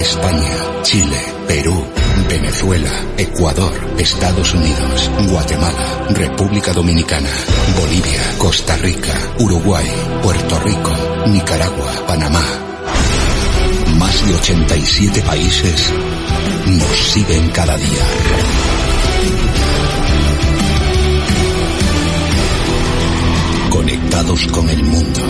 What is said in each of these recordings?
España, Chile, Perú, Venezuela, Ecuador, Estados Unidos, Guatemala, República Dominicana, Bolivia, Costa Rica, Uruguay, Puerto Rico, Nicaragua, Panamá. Más de 87 países nos siguen cada día. Conectados con el mundo.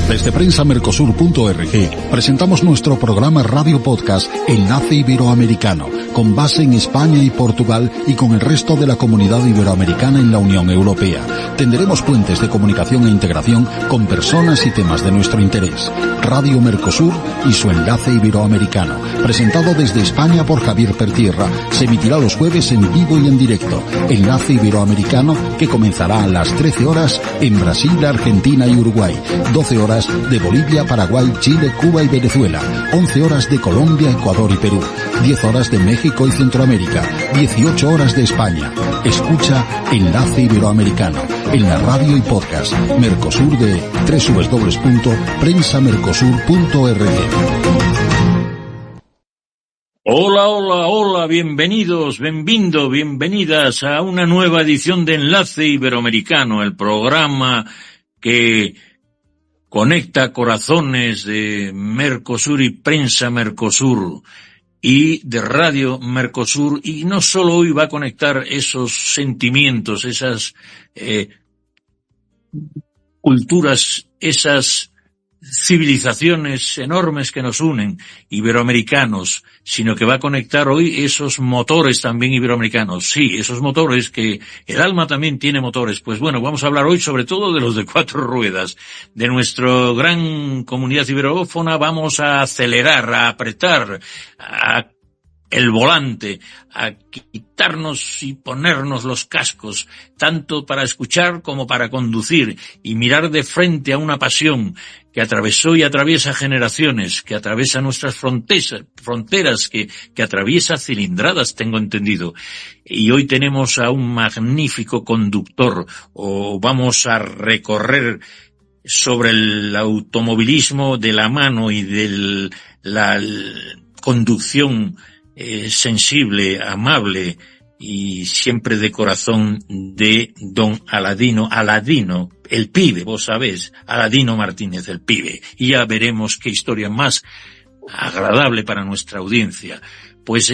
Desde prensamercosur.org presentamos nuestro programa Radio Podcast Enlace Iberoamericano, con base en España y Portugal y con el resto de la comunidad iberoamericana en la Unión Europea. Tendremos puentes de comunicación e integración con personas y temas de nuestro interés. Radio Mercosur y su Enlace Iberoamericano, presentado desde España por Javier Pertierra, se emitirá los jueves en vivo y en directo. Enlace Iberoamericano, que comenzará a las 13 horas en Brasil, Argentina y Uruguay, 12 horas de Bolivia, Paraguay, Chile, Cuba y Venezuela, 11 horas de Colombia, Ecuador y Perú, 10 horas de México y Centroamérica, 18 horas de España. Escucha Enlace Iberoamericano en la radio y podcast Mercosur de www.prensamercosur.org. Hola, bienvenidos, bienvenidas a una nueva edición de Enlace Iberoamericano, el programa que conecta corazones de Mercosur y Prensa Mercosur y de Radio Mercosur, y no solo hoy va a conectar esos sentimientos, esas culturas, esas civilizaciones enormes que nos unen, iberoamericanos, sino que va a conectar hoy esos motores también iberoamericanos. Sí, esos motores que el alma también tiene motores. Pues bueno, vamos a hablar hoy sobre todo de los de 4 ruedas. De nuestra gran comunidad iberófona vamos a acelerar, a apretar, el volante, a quitarnos y ponernos los cascos, tanto para escuchar como para conducir, y mirar de frente a una pasión que atravesó y atraviesa generaciones, que atraviesa nuestras fronteras, que atraviesa cilindradas, tengo entendido. Y hoy tenemos a un magnífico conductor, o vamos a recorrer sobre el automovilismo de la mano y de la conducción sensible, amable y siempre de corazón de don Aladino, el pibe, vos sabés, Aladino Martínez, el pibe. Y ya veremos qué historia más agradable para nuestra audiencia. Pues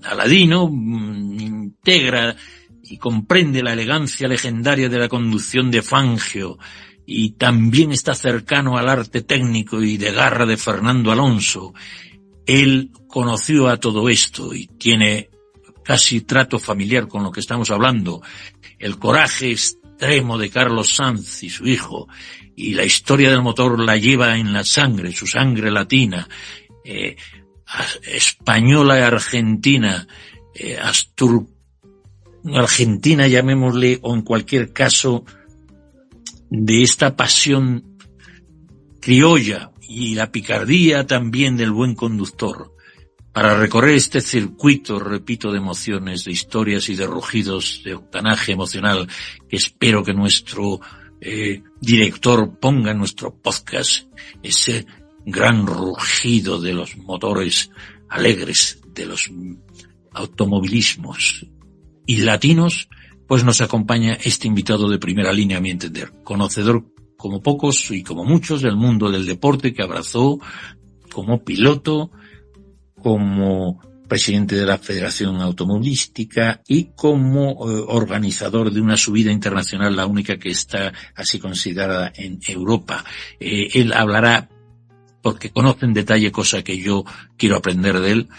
Aladino integra y comprende la elegancia legendaria de la conducción de Fangio, y también está cercano al arte técnico y de garra de Fernando Alonso. Él conoció a todo esto y tiene casi trato familiar con lo que estamos hablando. El coraje extremo de Carlos Sainz y su hijo, y la historia del motor la lleva en la sangre, su sangre latina, española y argentina, argentina llamémosle, o en cualquier caso de esta pasión criolla, y la picardía también del buen conductor, para recorrer este circuito, repito, de emociones, de historias y de rugidos, de octanaje emocional, que espero que nuestro director ponga en nuestro podcast, ese gran rugido de los motores alegres, de los automovilismos y latinos. Pues nos acompaña este invitado de primera línea, a mi entender, conocedor como pocos y como muchos del mundo del deporte, que abrazó como piloto, como presidente de la Federación Automovilística y como organizador de una subida internacional, la única que está así considerada en Europa. Él hablará, porque conoce en detalle, cosa que yo quiero aprender de él,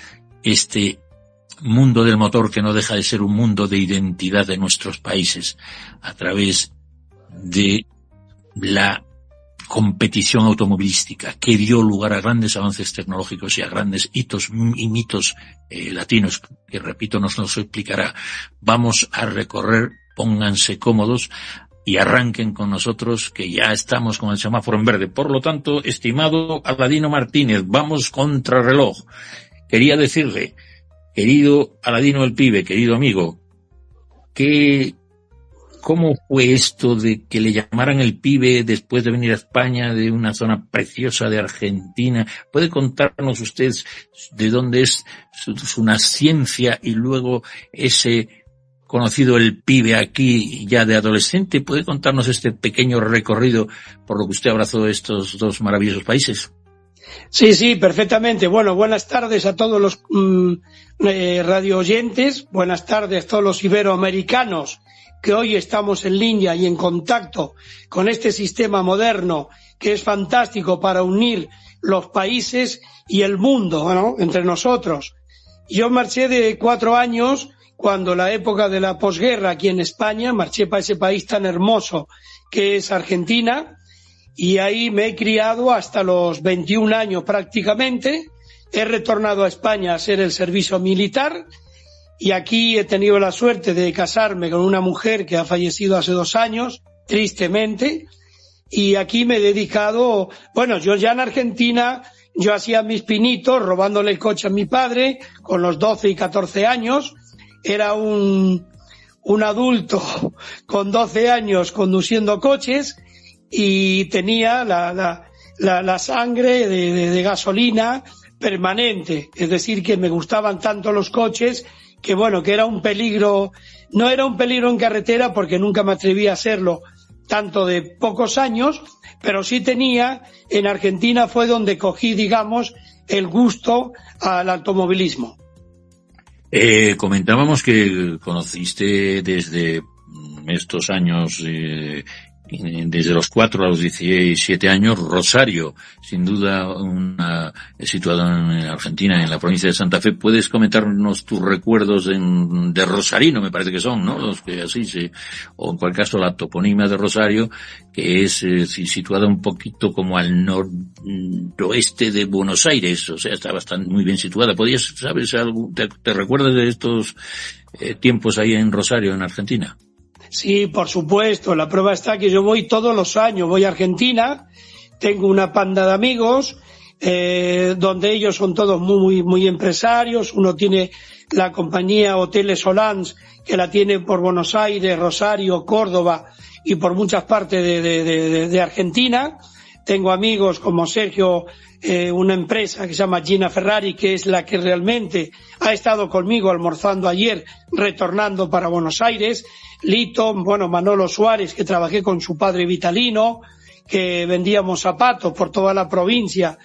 este mundo del motor, que no deja de ser un mundo de identidad de nuestros países, a través de la competición automovilística, que dio lugar a grandes avances tecnológicos y a grandes hitos y mitos latinos, que repito, nos explicará. Vamos a recorrer, pónganse cómodos y arranquen con nosotros, que ya estamos con el semáforo en verde. Por lo tanto, estimado Aladino Martínez, vamos contra reloj. Quería decirle, querido Aladino el pibe, querido amigo, que ¿Cómo fue esto de que le llamaran el pibe después de venir a España de una zona preciosa de Argentina? ¿Puede contarnos usted de dónde es su nascencia y luego ese conocido el pibe aquí ya de adolescente? ¿Puede contarnos este pequeño recorrido por lo que usted abrazó estos dos maravillosos países? Sí, perfectamente. Bueno, buenas tardes a todos los radio oyentes, buenas tardes a todos los iberoamericanos que hoy estamos en línea y en contacto con este sistema moderno que es fantástico para unir los países y el mundo, ¿no?, entre nosotros. Yo marché de 4 años, cuando la época de la posguerra aquí en España, marché para ese país tan hermoso que es Argentina, y ahí me he criado hasta los 21 años prácticamente. He retornado a España a hacer el servicio militar y aquí he tenido la suerte de casarme con una mujer que ha fallecido hace 2 años, tristemente, y aquí me he dedicado, bueno, yo ya en Argentina, yo hacía mis pinitos robándole el coche a mi padre con los 12 y 14 años, era un adulto con 12 años conduciendo coches y tenía la sangre de gasolina permanente, es decir, que me gustaban tanto los coches que bueno, que era un peligro, no era un peligro en carretera porque nunca me atreví a hacerlo tanto de pocos años, pero sí tenía, en Argentina fue donde cogí, digamos, el gusto al automovilismo. Comentábamos que conociste desde estos años, desde los 4 a los 17 años, Rosario, sin duda situado en Argentina, en la provincia de Santa Fe. ¿Puedes comentarnos tus recuerdos de Rosarino, me parece que son, ¿no? Los que así o en cualquier caso la toponimia de Rosario, que es situada un poquito como al noroeste de Buenos Aires, o sea, está bastante muy bien situada. ¿Sabes algo? ¿Te recuerdas de estos tiempos ahí en Rosario, en Argentina? Sí, por supuesto. La prueba está que yo voy todos los años, voy a Argentina, tengo una panda de amigos, donde ellos son todos muy empresarios. Uno tiene la compañía Hoteles Solans, que la tiene por Buenos Aires, Rosario, Córdoba y por muchas partes de Argentina. Tengo amigos como Sergio, una empresa que se llama Gina Ferrari, que es la que realmente ha estado conmigo almorzando ayer, retornando para Buenos Aires. Lito, bueno, Manolo Suárez, que trabajé con su padre Vitalino, que vendíamos zapatos por toda la provincia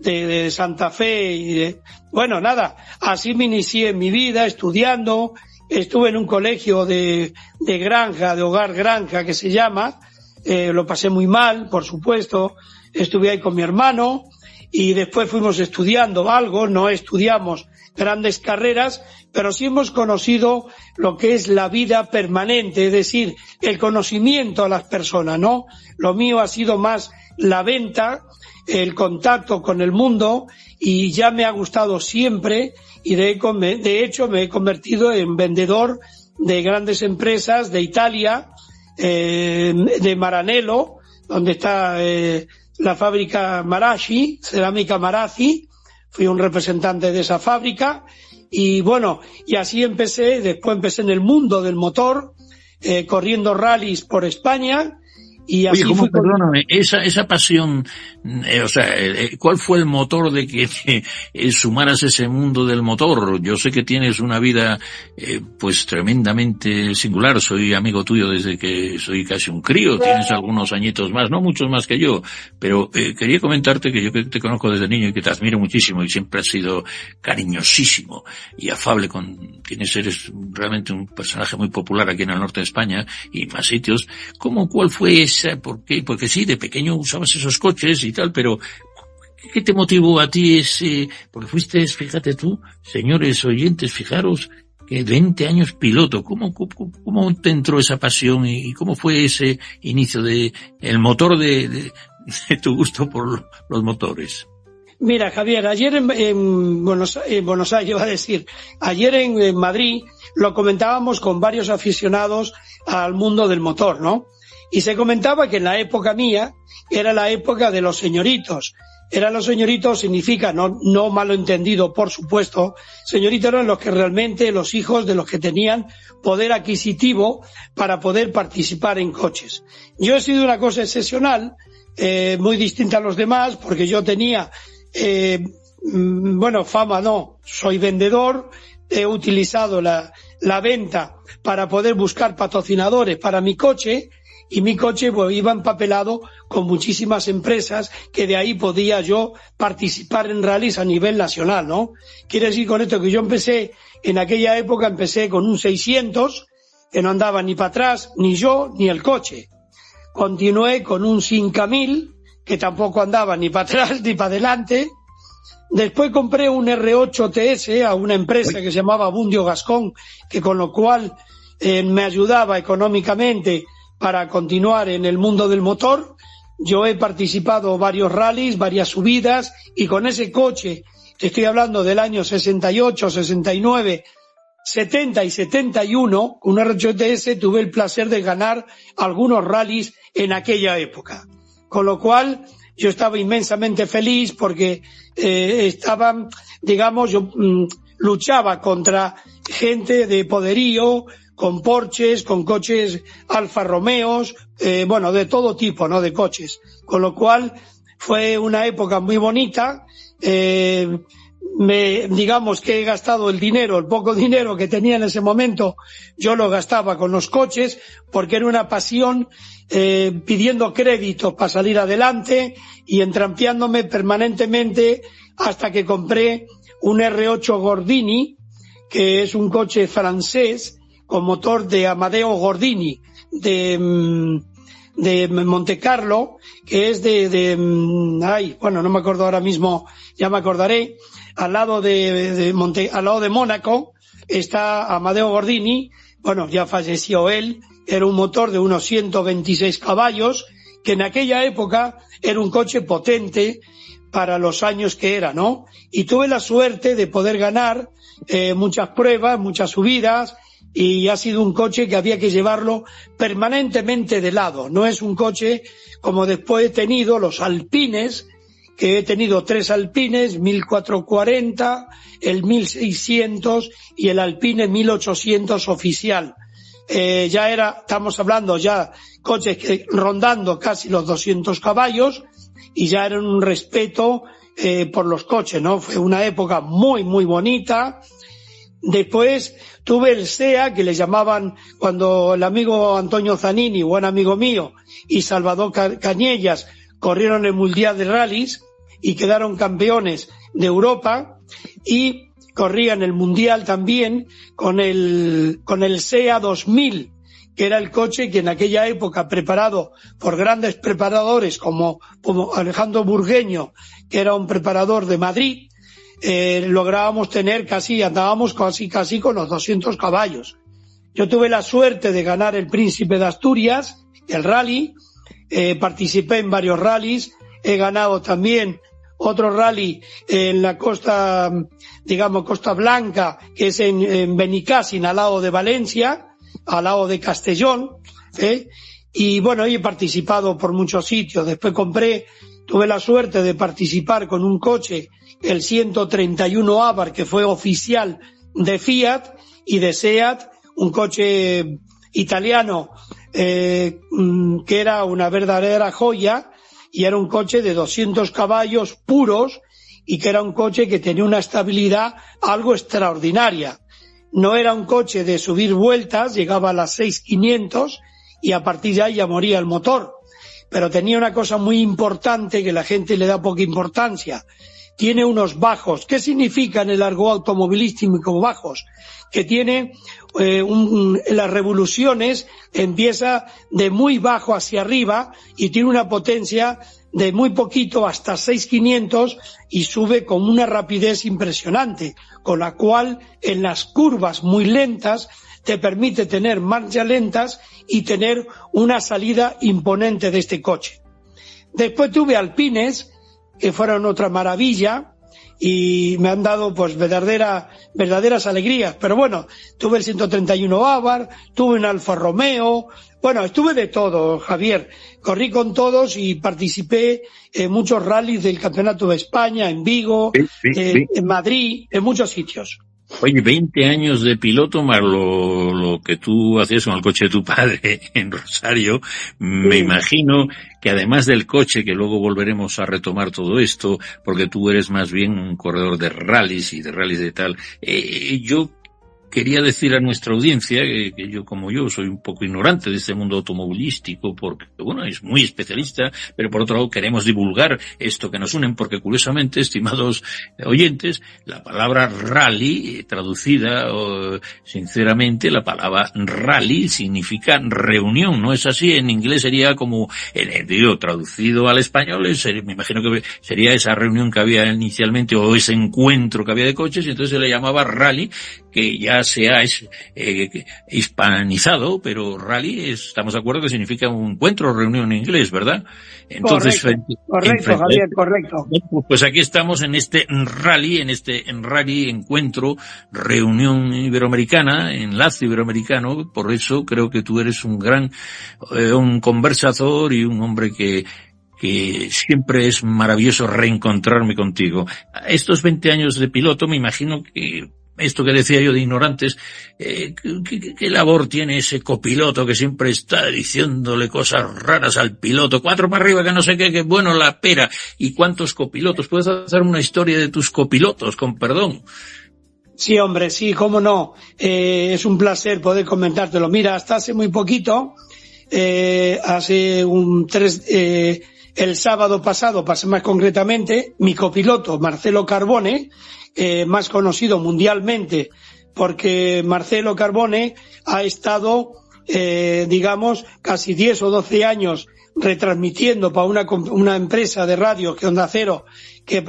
de Santa Fe. Bueno, nada, así me inicié en mi vida, estudiando. Estuve en un colegio de granja, de hogar granja, que se llama. Lo pasé muy mal, por supuesto. Estuve ahí con mi hermano y después fuimos estudiando algo. No estudiamos grandes carreras, pero sí hemos conocido lo que es la vida permanente, es decir, el conocimiento a las personas, ¿no? Lo mío ha sido más la venta, el contacto con el mundo, y ya me ha gustado siempre, y de hecho me he convertido en vendedor de grandes empresas de Italia, de Maranello, donde está la fábrica Marashi, Cerámica Marazzi. Fui un representante de esa fábrica y bueno, y así empecé. Después empecé en el mundo del motor, corriendo rallies por España. Y así Oye, perdóname, esa pasión, ¿cuál fue el motor de que te sumaras a ese mundo del motor? Yo sé que tienes una vida, pues tremendamente singular. Soy amigo tuyo desde que soy casi un crío. Tienes algunos añitos más, no muchos más que yo, pero quería comentarte que yo te conozco desde niño y que te admiro muchísimo y siempre has sido cariñosísimo y afable eres realmente un personaje muy popular aquí en el norte de España y más sitios. ¿Cuál fue esa? ¿Por qué? Porque sí, de pequeño usabas esos coches y tal, pero ¿qué te motivó a ti porque fuiste, fíjate tú, señores oyentes, fijaros, que 20 años piloto? ¿Cómo te entró esa pasión y cómo fue ese inicio el motor de tu gusto por los motores? Mira, Javier, ayer en Buenos Aires, iba a decir, ayer en Madrid lo comentábamos con varios aficionados al mundo del motor, ¿no? Y se comentaba que en la época mía era la época de los señoritos. Los señoritos significa, no malo entendido, por supuesto, señoritos eran los que realmente, los hijos de los que tenían poder adquisitivo para poder participar en coches. Yo he sido una cosa excepcional, muy distinta a los demás, porque yo tenía, fama no, soy vendedor, he utilizado la venta para poder buscar patrocinadores para mi coche, y mi coche iba empapelado con muchísimas empresas que de ahí podía yo participar en rallies a nivel nacional, ¿no? Quiere decir con esto que yo en aquella época con un 600, que no andaba ni para atrás, ni yo, ni el coche. Continué con un 5000, que tampoco andaba ni para atrás ni para adelante. Después compré un R8 TS a una empresa que se llamaba Bundio Gascón, que con lo cual me ayudaba económicamente para continuar en el mundo del motor. Yo he participado varios rallies, varias subidas, y con ese coche, te estoy hablando del año 68, 69, 70 y 71, con un R8 TS tuve el placer de ganar algunos rallies en aquella época. Con lo cual yo estaba inmensamente feliz porque yo luchaba contra gente de poderío, con Porsches, con coches Alfa Romeos, de todo tipo, ¿no?, de coches. Con lo cual fue una época muy bonita. Digamos que he gastado el poco dinero que tenía en ese momento, yo lo gastaba con los coches, porque era una pasión, pidiendo créditos para salir adelante y entrampiándome permanentemente hasta que compré un R8 Gordini, que es un coche francés con motor de Amadeo Gordini de Montecarlo, que es no me acuerdo ahora mismo, ya me acordaré. Al lado de Mónaco está Amadeo Gordini. Ya falleció él. Era un motor de unos 126 caballos, que en aquella época era un coche potente para los años que era, ¿no? Y tuve la suerte de poder ganar muchas pruebas, muchas subidas, y ha sido un coche que había que llevarlo permanentemente de lado. No es un coche como después he tenido los Alpines, que he tenido 3 Alpines, 1440, el 1600 y el Alpine 1800 oficial. Estamos hablando ya coches que rondando casi los 200 caballos, y ya eran un respeto por los coches, ¿no? Fue una época muy, muy bonita. Después tuve el SEA, que le llamaban, cuando el amigo Antonio Zanini, buen amigo mío, y Salvador Cañellas corrieron el Mundial de Rallys y quedaron campeones de Europa, y corrían el Mundial también con el SEA 2000, que era el coche que en aquella época, preparado por grandes preparadores como Alejandro Burgueño, que era un preparador de Madrid, lográbamos andábamos casi con los 200 caballos. Yo tuve la suerte de ganar el Príncipe de Asturias, el rally, participé en varios rallies, he ganado también otro rally en la costa Blanca, que es en Benicàssim, al lado de Valencia, al lado de Castellón, y he participado por muchos sitios. Después tuve la suerte de participar con un coche, el 131 Abarth, que fue oficial de Fiat y de Seat, un coche italiano que era una verdadera joya, y era un coche de 200 caballos puros, y que era un coche que tenía una estabilidad algo extraordinaria. No era un coche de subir vueltas, llegaba a las 6.500 y a partir de ahí ya moría el motor. Pero tenía una cosa muy importante que la gente le da poca importancia. Tiene unos bajos. ¿Qué significa en el argot automovilístico bajos? Que tiene las revoluciones, empieza de muy bajo hacia arriba y tiene una potencia de muy poquito hasta 6.500 y sube con una rapidez impresionante, con la cual en las curvas muy lentas te permite tener marchas lentas y tener una salida imponente de este coche. Después tuve Alpines, que fueron otra maravilla, y me han dado pues verdaderas alegrías. Pero bueno, tuve el 131 Abarth, tuve un Alfa Romeo, bueno, estuve de todo, Javier. Corrí con todos y participé en muchos rallies del Campeonato de España, en Vigo, en Madrid, en muchos sitios. Oye, 20 años de piloto más lo que tú hacías con el coche de tu padre en Rosario. Me imagino que además del coche, que luego volveremos a retomar todo esto, porque tú eres más bien un corredor de rallies y de rallies de tal, yo quería decir a nuestra audiencia que yo, como yo, soy un poco ignorante de este mundo automovilístico, porque, bueno, es muy especialista, pero por otro lado queremos divulgar esto que nos unen, porque curiosamente, estimados oyentes, la palabra rally, traducida, sinceramente, la palabra rally significa reunión, ¿no es así? En inglés sería como, traducido al español, me imagino que sería esa reunión que había inicialmente, o ese encuentro que había de coches, y entonces se le llamaba rally, que ya se ha hispanizado, pero rally estamos de acuerdo que significa un encuentro, reunión en inglés, ¿verdad? Entonces, correcto, Javier, correcto. Pues aquí estamos en este rally, encuentro, reunión iberoamericana, enlace iberoamericano. Por eso creo que tú eres un gran, un conversador y un hombre que siempre es maravilloso reencontrarme contigo. Estos 20 años de piloto, me imagino que esto que decía yo de ignorantes, ¿qué labor tiene ese copiloto que siempre está diciéndole cosas raras al piloto? 4 para arriba, que no sé qué, que bueno la pera. ¿Y cuántos copilotos? ¿Puedes hacer una historia de tus copilotos, con perdón? Sí, hombre, sí, cómo no. Es un placer poder comentártelo. Mira, hasta hace muy poquito, el sábado pasado, más concretamente, mi copiloto, Marcelo Carbone, más conocido mundialmente, porque Marcelo Carbone ha estado, casi 10 o 12 años retransmitiendo para una empresa de radio, que Onda Cero, que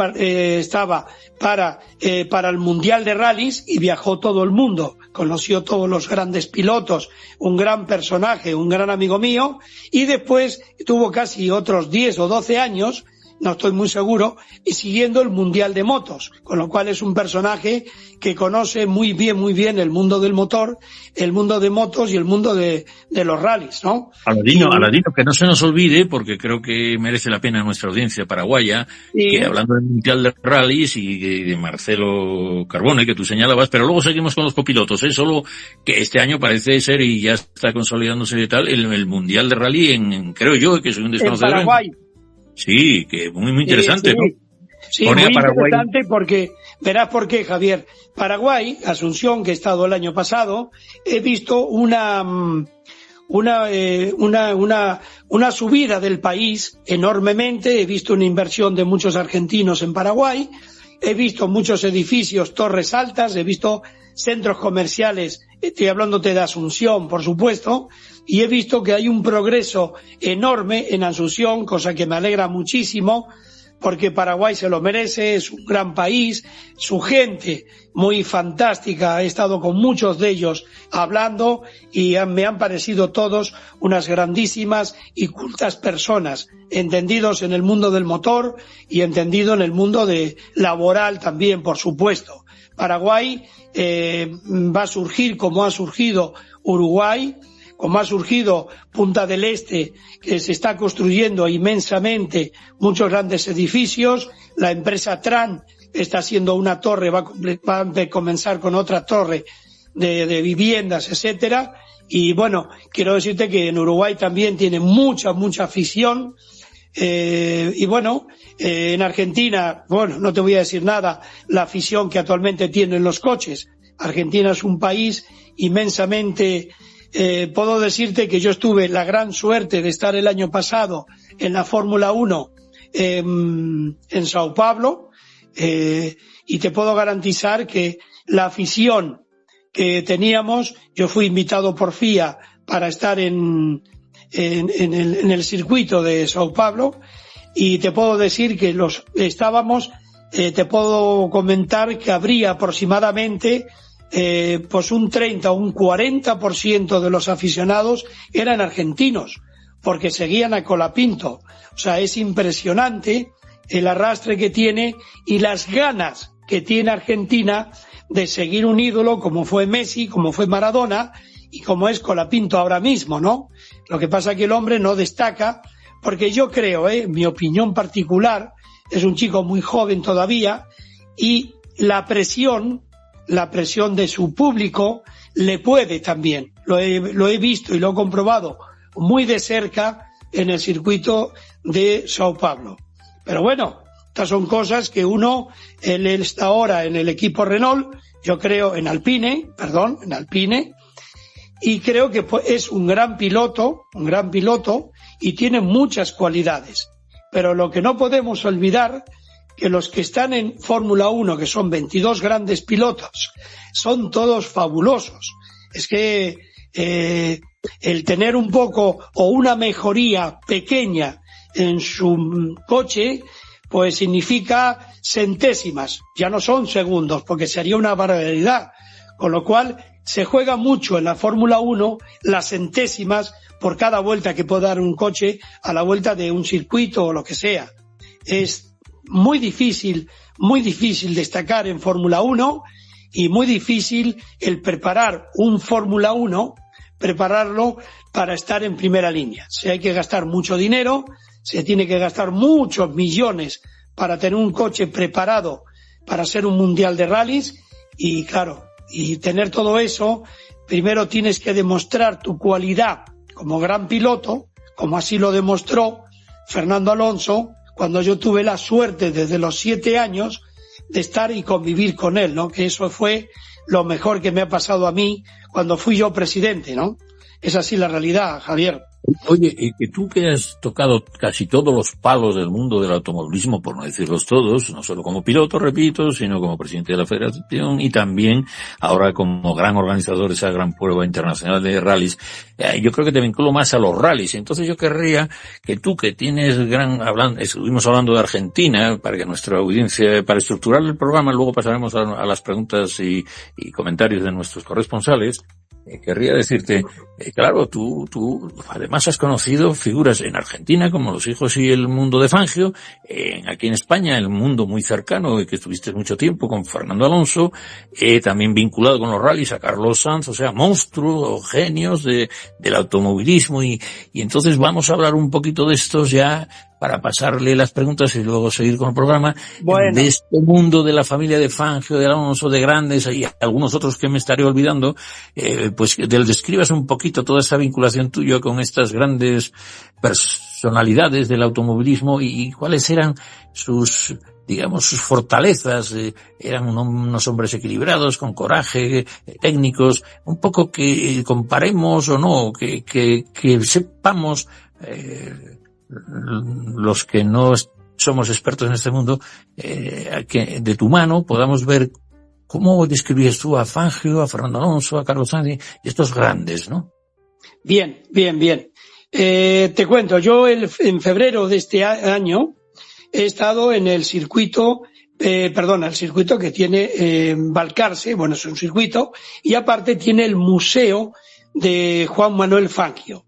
estaba para el Mundial de Rallys, y viajó todo el mundo, conoció todos los grandes pilotos, un gran personaje, un gran amigo mío, y después tuvo casi otros 10 o 12 años, no estoy muy seguro, y siguiendo el Mundial de Motos, con lo cual es un personaje que conoce muy bien el mundo del motor, el mundo de motos y el mundo de los rallies, ¿no? Aladino, que no se nos olvide, porque creo que merece la pena nuestra audiencia paraguaya, que hablando del Mundial de Rallies y de Marcelo Carbone, que tú señalabas, pero luego seguimos con los copilotos, solo que este año parece ser, y ya está consolidándose de tal, el Mundial de Rally creo yo, que soy un desconocedor. En Paraguay. Sí, que muy interesante, sí. ¿no? Sí, muy interesante, porque verás por qué, Javier. Paraguay, Asunción, que he estado el año pasado, he visto una subida del país enormemente. He visto una inversión de muchos argentinos en Paraguay. He visto muchos edificios, torres altas. He visto centros comerciales. Estoy hablándote de Asunción, por supuesto. Y he visto que hay un progreso enorme en Asunción, cosa que me alegra muchísimo, porque Paraguay se lo merece, es un gran país, su gente muy fantástica, he estado con muchos de ellos hablando y me han parecido todos unas grandísimas y cultas personas, entendidos en el mundo del motor y entendido en el mundo laboral también, por supuesto. Paraguay va a surgir como ha surgido Uruguay, como ha surgido Punta del Este, que se está construyendo inmensamente muchos grandes edificios. La empresa Tran está haciendo una torre, va a comenzar con otra torre de viviendas, etcétera. Y bueno, quiero decirte que en Uruguay también tiene mucha afición. Y bueno, en Argentina, bueno, no te voy a decir nada, la afición que actualmente tienen los coches. Argentina es un país inmensamente. Puedo decirte que yo tuve la gran suerte de estar el año pasado en la Fórmula 1 en Sao Paulo, y te puedo garantizar que la afición que teníamos, yo fui invitado por FIA para estar en el circuito de Sao Paulo, y te puedo decir que te puedo comentar que habría aproximadamente pues un 30 o un 40% de los aficionados eran argentinos, porque seguían a Colapinto. O sea, es impresionante el arrastre que tiene y las ganas que tiene Argentina de seguir un ídolo como fue Messi, como fue Maradona y como es Colapinto ahora mismo, ¿no? Lo que pasa es que el hombre no destaca, porque yo creo, mi opinión particular, es un chico muy joven todavía y la presión de su público le puede también. Lo he visto y lo he comprobado muy de cerca en el circuito de Sao Paulo. Pero bueno, estas son cosas que él está ahora en el equipo Renault, yo creo en Alpine, y creo que es un gran piloto y tiene muchas cualidades. Pero lo que no podemos olvidar, que los que están en Fórmula 1, que son 22 grandes pilotos, son todos fabulosos. Es que el tener un poco o una mejoría pequeña en su coche, pues significa centésimas, ya no son segundos, porque sería una barbaridad. Con lo cual se juega mucho en la Fórmula 1 las centésimas por cada vuelta que puede dar un coche a la vuelta de un circuito o lo que sea. Es muy difícil destacar en Fórmula 1 y muy difícil el preparar un Fórmula 1, prepararlo para estar en primera línea. Se hay que gastar mucho dinero, se tiene que gastar muchos millones para tener un coche preparado para ser un mundial de rallies y claro, y tener todo eso, primero tienes que demostrar tu cualidad como gran piloto, como así lo demostró Fernando Alonso, cuando yo tuve la suerte desde los 7 años de estar y convivir con él, ¿no? Que eso fue lo mejor que me ha pasado a mí cuando fui yo presidente, ¿no? Es así la realidad, Javier. Oye, y que tú que has tocado casi todos los palos del mundo del automovilismo, por no decirlos todos, no solo como piloto, repito, sino como presidente de la federación y también ahora como gran organizador de esa gran prueba internacional de rallies, yo creo que te vinculo más a los rallies. Entonces yo querría que tú, que tienes estuvimos hablando de Argentina, para que nuestra audiencia, para estructurar el programa, luego pasaremos a las preguntas y comentarios de nuestros corresponsales. Querría decirte, claro, tú además has conocido figuras en Argentina como los hijos y el mundo de Fangio, aquí en España el mundo muy cercano, que estuviste mucho tiempo con Fernando Alonso, también vinculado con los rallies a Carlos Sainz, o sea, monstruos, genios del automovilismo y entonces vamos a hablar un poquito de estos ya para pasarle las preguntas y luego seguir con el programa. Bueno. De este mundo de la familia de Fangio, de Alonso, de grandes y algunos otros que me estaré olvidando, pues que describas un poquito toda esta vinculación tuya con estas grandes personalidades del automovilismo y cuáles eran sus fortalezas. Eran unos hombres equilibrados, con coraje, técnicos, un poco que comparemos o no, que sepamos, los que no somos expertos en este mundo, que de tu mano podamos ver cómo describías tú a Fangio, a Fernando Alonso, a Carlos Sainz y estos grandes, ¿no? Bien. Te cuento, yo en febrero de este año he estado en el circuito, el circuito que tiene Balcarce, bueno, es un circuito, y aparte tiene el museo de Juan Manuel Fangio.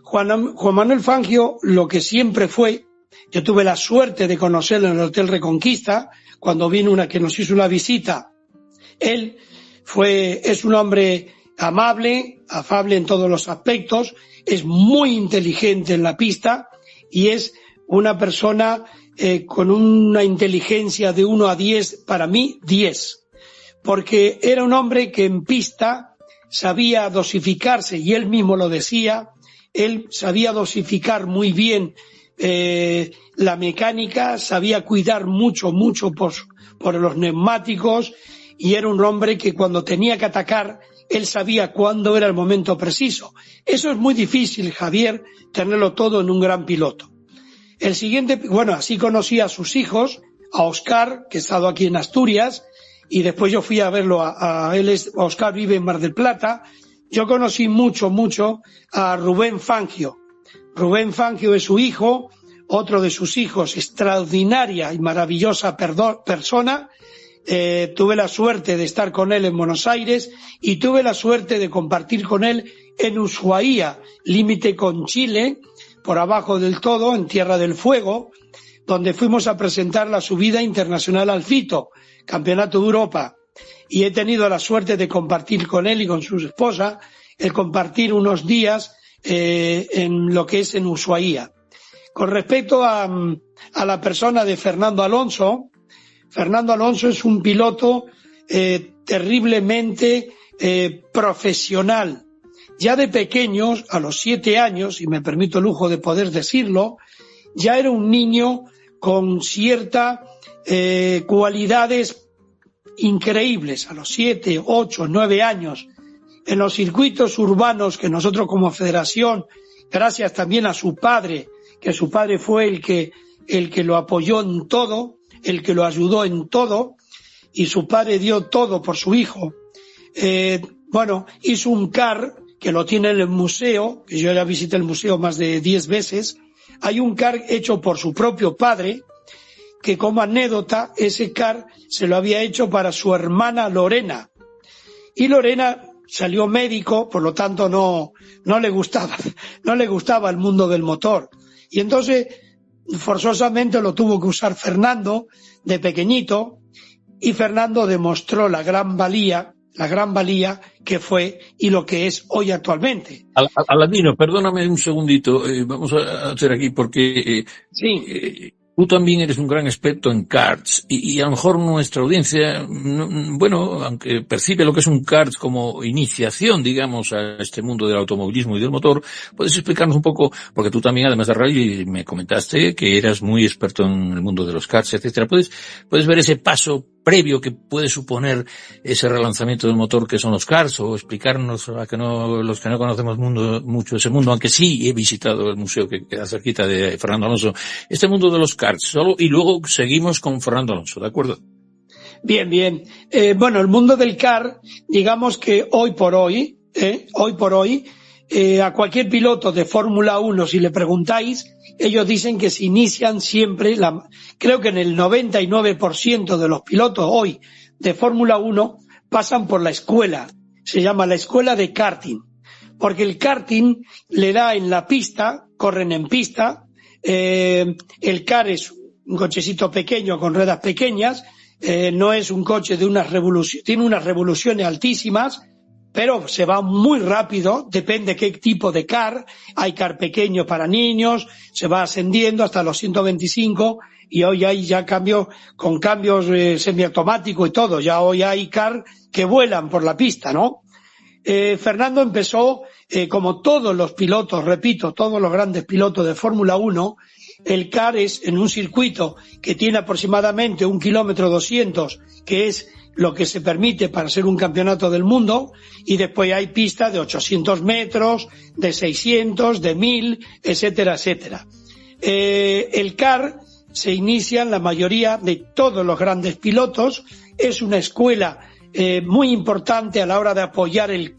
Juan Manuel Fangio, lo que siempre fue, yo tuve la suerte de conocerlo en el Hotel Reconquista, cuando vino que nos hizo una visita. Él es un hombre amable, afable en todos los aspectos, es muy inteligente en la pista y es una persona con una inteligencia de 1 a 10, para mí 10, porque era un hombre que en pista sabía dosificarse y él mismo lo decía. Él sabía dosificar muy bien la mecánica, sabía cuidar mucho por los neumáticos y era un hombre que cuando tenía que atacar, él sabía cuándo era el momento preciso. Eso es muy difícil, Javier, tenerlo todo en un gran piloto. Así conocí a sus hijos, a Oscar, que ha estado aquí en Asturias, y después yo fui a verlo Oscar vive en Mar del Plata. Yo conocí mucho a Rubén Fangio. Rubén Fangio es su hijo, otro de sus hijos, extraordinaria y maravillosa persona. Tuve la suerte de estar con él en Buenos Aires y tuve la suerte de compartir con él en Ushuaia, límite con Chile, por abajo del todo, en Tierra del Fuego, donde fuimos a presentar la subida internacional al Fito, Campeonato de Europa, y he tenido la suerte de compartir con él y con su esposa, el compartir unos días en lo que es en Ushuaia. Con respecto a la persona de Fernando Alonso es un piloto terriblemente profesional. Ya de pequeños, a los 7 años, y me permito el lujo de poder decirlo, ya era un niño con ciertas cualidades increíbles. A los 7, 8, 9 años, en los circuitos urbanos que nosotros como federación, gracias también a su padre, que su padre fue el que lo apoyó en todo, el que lo ayudó en todo, y su padre dio todo por su hijo. Hizo un car que lo tiene en el museo, que yo ya visité el museo más de 10 veces. Hay un car hecho por su propio padre, que como anécdota, ese car se lo había hecho para su hermana Lorena. Y Lorena salió médico, por lo tanto no le gustaba el mundo del motor. Y entonces, forzosamente lo tuvo que usar Fernando de pequeñito, y Fernando demostró la gran valía que fue y lo que es hoy actualmente. Aladino, perdóname un segundito, vamos a hacer aquí porque sí. Tú también eres un gran experto en karts y a lo mejor nuestra audiencia, aunque percibe lo que es un kart como iniciación, digamos, a este mundo del automovilismo y del motor, ¿puedes explicarnos un poco? Porque tú también, además de rally, me comentaste que eras muy experto en el mundo de los karts, etcétera. ¿Puedes ver ese paso previo que puede suponer ese relanzamiento del motor que son los karts, o explicarnos a los que no conocemos mucho ese mundo, aunque sí he visitado el museo que queda cerquita de Fernando Alonso, este mundo de los karts solo, y luego seguimos con Fernando Alonso, ¿de acuerdo? Bien. El mundo del kart, digamos que hoy por hoy, a cualquier piloto de Fórmula 1, si le preguntáis, ellos dicen que se inician siempre, creo que en el 99% de los pilotos hoy de Fórmula 1 pasan por la escuela, se llama la escuela de karting, porque el karting le da en la pista, corren en pista, el kart es un cochecito pequeño con ruedas pequeñas, no es un coche de tiene unas revoluciones altísimas, pero se va muy rápido, depende qué tipo de car. Hay car pequeños para niños, se va ascendiendo hasta los 125, y hoy hay ya cambios semiautomáticos y todo. Ya hoy hay car que vuelan por la pista, ¿no? Fernando empezó, como todos los pilotos, repito, todos los grandes pilotos de Fórmula 1, el car es en un circuito que tiene aproximadamente 1,2 kilómetros, que es lo que se permite para ser un campeonato del mundo, y después hay pistas de 800 metros, de 600, de 1000, etcétera, etcétera. El car se inicia en la mayoría de todos los grandes pilotos, es una escuela muy importante a la hora de apoyar el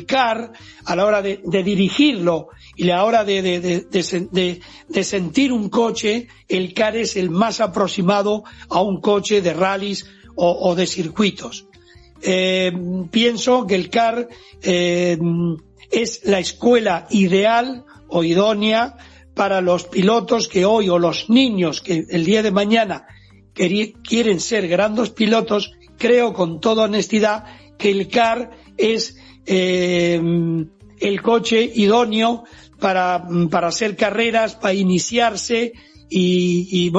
car, a la hora de dirigirlo y a la hora de sentir un coche. El car es el más aproximado a un coche de rallies o de circuitos. Pienso que el car es la escuela ideal o idónea para los pilotos que hoy, o los niños que el día de mañana quieren ser grandes pilotos. Creo con toda honestidad que el car es el coche idóneo para hacer carreras, para iniciarse. Y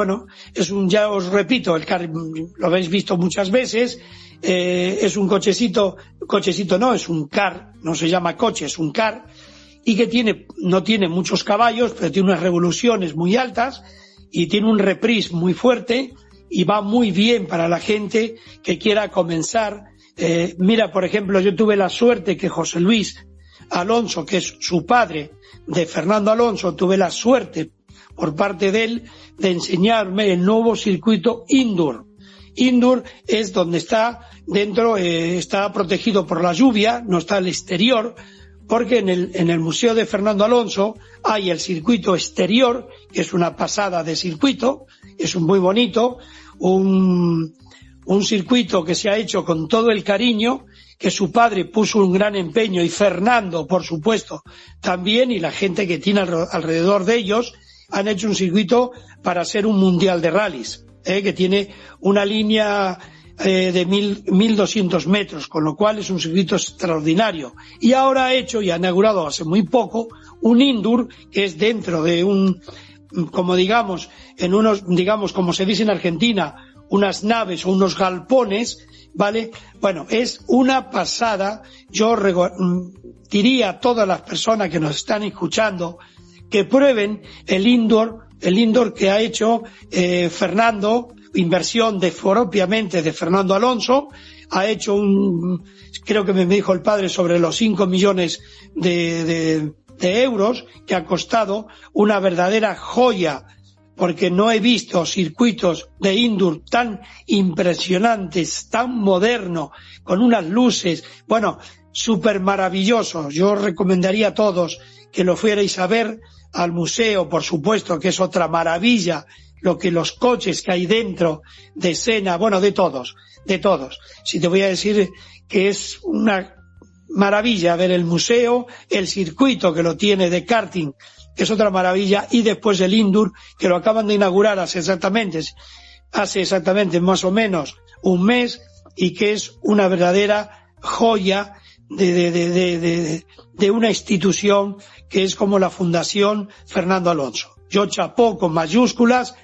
ya os repito, el car lo habéis visto muchas veces, es un cochecito no, es un car, no se llama coche, es un car, y que no tiene muchos caballos, pero tiene unas revoluciones muy altas y tiene un reprise muy fuerte, y va muy bien para la gente que quiera comenzar. Mira, por ejemplo, yo tuve la suerte que José Luis Alonso, que es su padre de Fernando Alonso, tuve la suerte por parte de él de enseñarme el nuevo circuito indoor. Indoor es donde está dentro, está protegido por la lluvia, no está al exterior, porque en el Museo de Fernando Alonso hay el circuito exterior, que es una pasada de circuito, es muy bonito, un circuito que se ha hecho con todo el cariño, que su padre puso un gran empeño, y Fernando, por supuesto, también, y la gente que tiene alrededor de ellos, han hecho un circuito para ser un mundial de rallies, que tiene una línea de 1.200 metros, con lo cual es un circuito extraordinario. Y ahora ha inaugurado hace muy poco un indoor, que es dentro de como se dice en Argentina, unas naves o unos galpones, ¿vale? Bueno, es una pasada. Yo diría a todas las personas que nos están escuchando que prueben el indoor que ha hecho Fernando, inversión propiamente de Fernando Alonso. Ha hecho creo que me dijo el padre, sobre los 5 millones de euros, que ha costado, una verdadera joya, porque no he visto circuitos de indoor tan impresionantes, tan moderno, con unas luces, súper maravillosos. Yo recomendaría a todos que lo fuerais a ver al museo, por supuesto, que es otra maravilla, los coches que hay dentro, de Senna, de todos. Si te voy a decir que es una maravilla ver el museo, el circuito que lo tiene de karting, que es otra maravilla, y después el indoor, que lo acaban de inaugurar hace exactamente más o menos un mes, y que es una verdadera joya de una institución que es como la Fundación Fernando Alonso. Yo chapó con mayúsculas,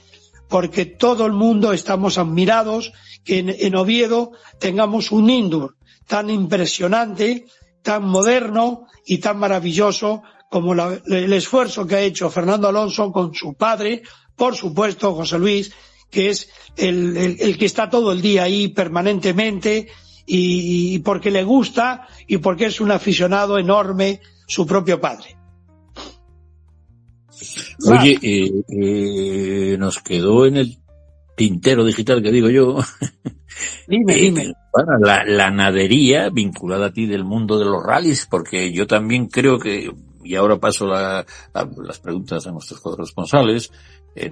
porque todo el mundo estamos admirados que en Oviedo tengamos un indoor tan impresionante, tan moderno y tan maravilloso como el esfuerzo que ha hecho Fernando Alonso con su padre, por supuesto, José Luis, que es el que está todo el día ahí permanentemente, y porque le gusta y porque es un aficionado enorme su propio padre. Oye, nos quedó en el tintero digital, que digo yo. Dime. La nadería vinculada a ti del mundo de los rallies, porque yo también creo que, y ahora paso las preguntas a nuestros corresponsales,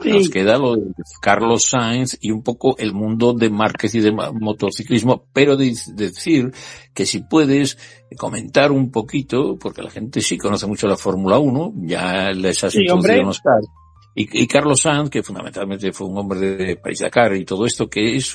nos queda lo de Carlos Sainz y un poco el mundo de Márquez y de motociclismo, pero decir que si puedes comentar un poquito, porque la gente sí conoce mucho la Fórmula 1, ya les has introducido unos casos. Y Carlos Sainz, que fundamentalmente fue un hombre de París-Dakar y todo esto, que es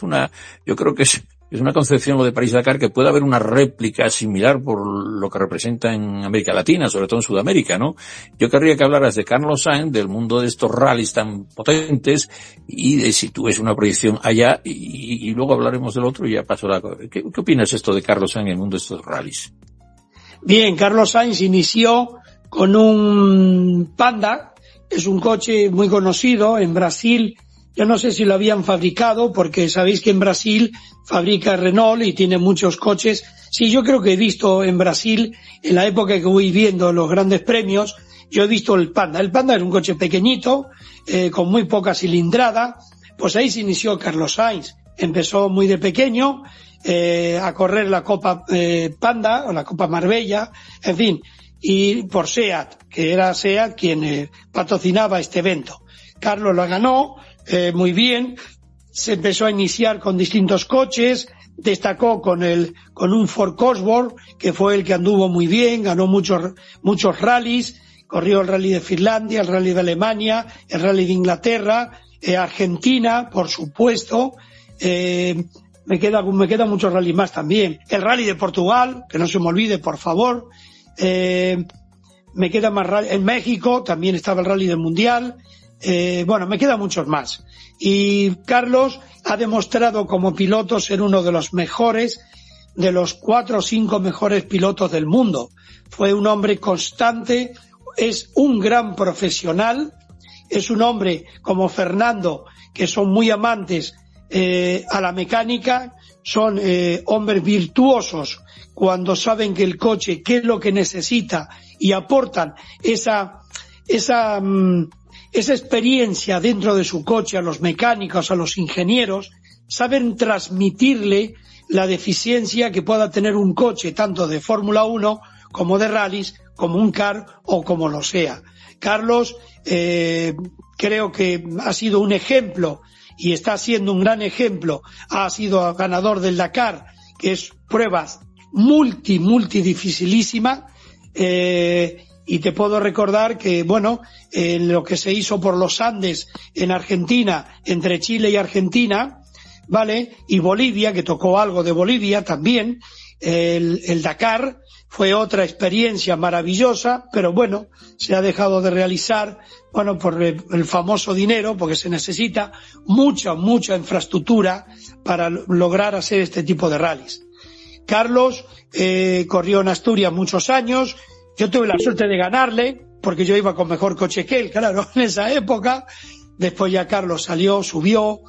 yo creo que es una concepción lo de París-Dakar, que puede haber una réplica similar por lo que representa en América Latina, sobre todo en Sudamérica, ¿no? Yo querría que hablaras de Carlos Sainz, del mundo de estos rallies tan potentes, y de si tú ves una proyección allá, y luego hablaremos del otro y ya paso ¿Qué opinas esto de Carlos Sainz en el mundo de estos rallies? Bien, Carlos Sainz inició con un Panda. Es un coche muy conocido en Brasil. Yo no sé si lo habían fabricado, porque sabéis que en Brasil fabrica Renault y tiene muchos coches. Sí, yo creo que he visto en Brasil, en la época que voy viendo los grandes premios, yo he visto el Panda. El Panda era un coche pequeñito, con muy poca cilindrada. Pues ahí se inició Carlos Sainz. Empezó muy de pequeño a correr la Copa Panda o la Copa Marbella, en fin, y por SEAT, que era SEAT quien patrocinaba este evento. Carlos la ganó muy bien, se empezó a iniciar con distintos coches, destacó con un Ford Cosworth, que fue el que anduvo muy bien, ganó muchos rallies, corrió el rally de Finlandia, el rally de Alemania, el rally de Inglaterra, Argentina, por supuesto. Me queda muchos rallies más también. El rally de Portugal, que no se me olvide, por favor. Me queda más rally. En México también estaba el rally del Mundial. Me quedan muchos más. Y Carlos ha demostrado como piloto ser uno de los mejores, de los 4 o 5 mejores pilotos del mundo. Fue un hombre constante, es un gran profesional, es un hombre como Fernando, que son muy amantes a la mecánica, son hombres virtuosos cuando saben que el coche, qué es lo que necesita, y aportan esa experiencia dentro de su coche a los mecánicos, a los ingenieros, saben transmitirle la deficiencia que pueda tener un coche, tanto de Fórmula 1 como de rallies, como un kart o como lo sea. Carlos creo que ha sido un ejemplo y está siendo un gran ejemplo. Ha sido ganador del Dakar, que es prueba multi dificilísima, y te puedo recordar que, bueno, lo que se hizo por los Andes en Argentina, entre Chile y Argentina, ¿vale? Y Bolivia, que tocó algo de Bolivia también, el Dakar fue otra experiencia maravillosa, pero bueno, se ha dejado de realizar, bueno, por el famoso dinero, porque se necesita mucha infraestructura para lograr hacer este tipo de rallies. Carlos corrió en Asturias muchos años, yo tuve la suerte de ganarle, porque yo iba con mejor coche que él, claro, en esa época. Después ya Carlos salió, subió,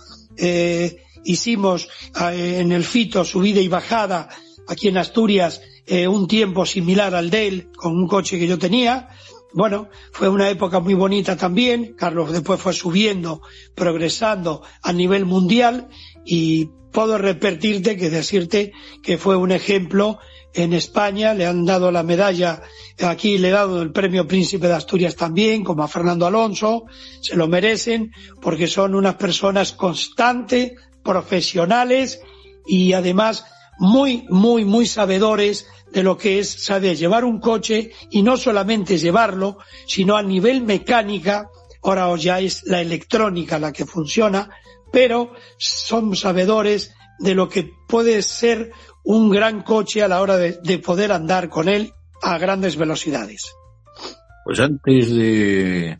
hicimos en el Fito subida y bajada aquí en Asturias, un tiempo similar al de él, con un coche que yo tenía. Bueno, fue una época muy bonita también. Carlos después fue subiendo, progresando a nivel mundial, y puedo repetirte que decirte que fue un ejemplo en España. Le han dado la medalla, aquí le he dado el premio Príncipe de Asturias también, como a Fernando Alonso, se lo merecen, porque son unas personas constantes, profesionales y además muy sabedores de lo que es saber llevar un coche, y no solamente llevarlo, sino a nivel mecánica. Ahora ya es la electrónica la que funciona, pero son sabedores de lo que puede ser un gran coche a la hora de poder andar con él a grandes velocidades. Pues antes de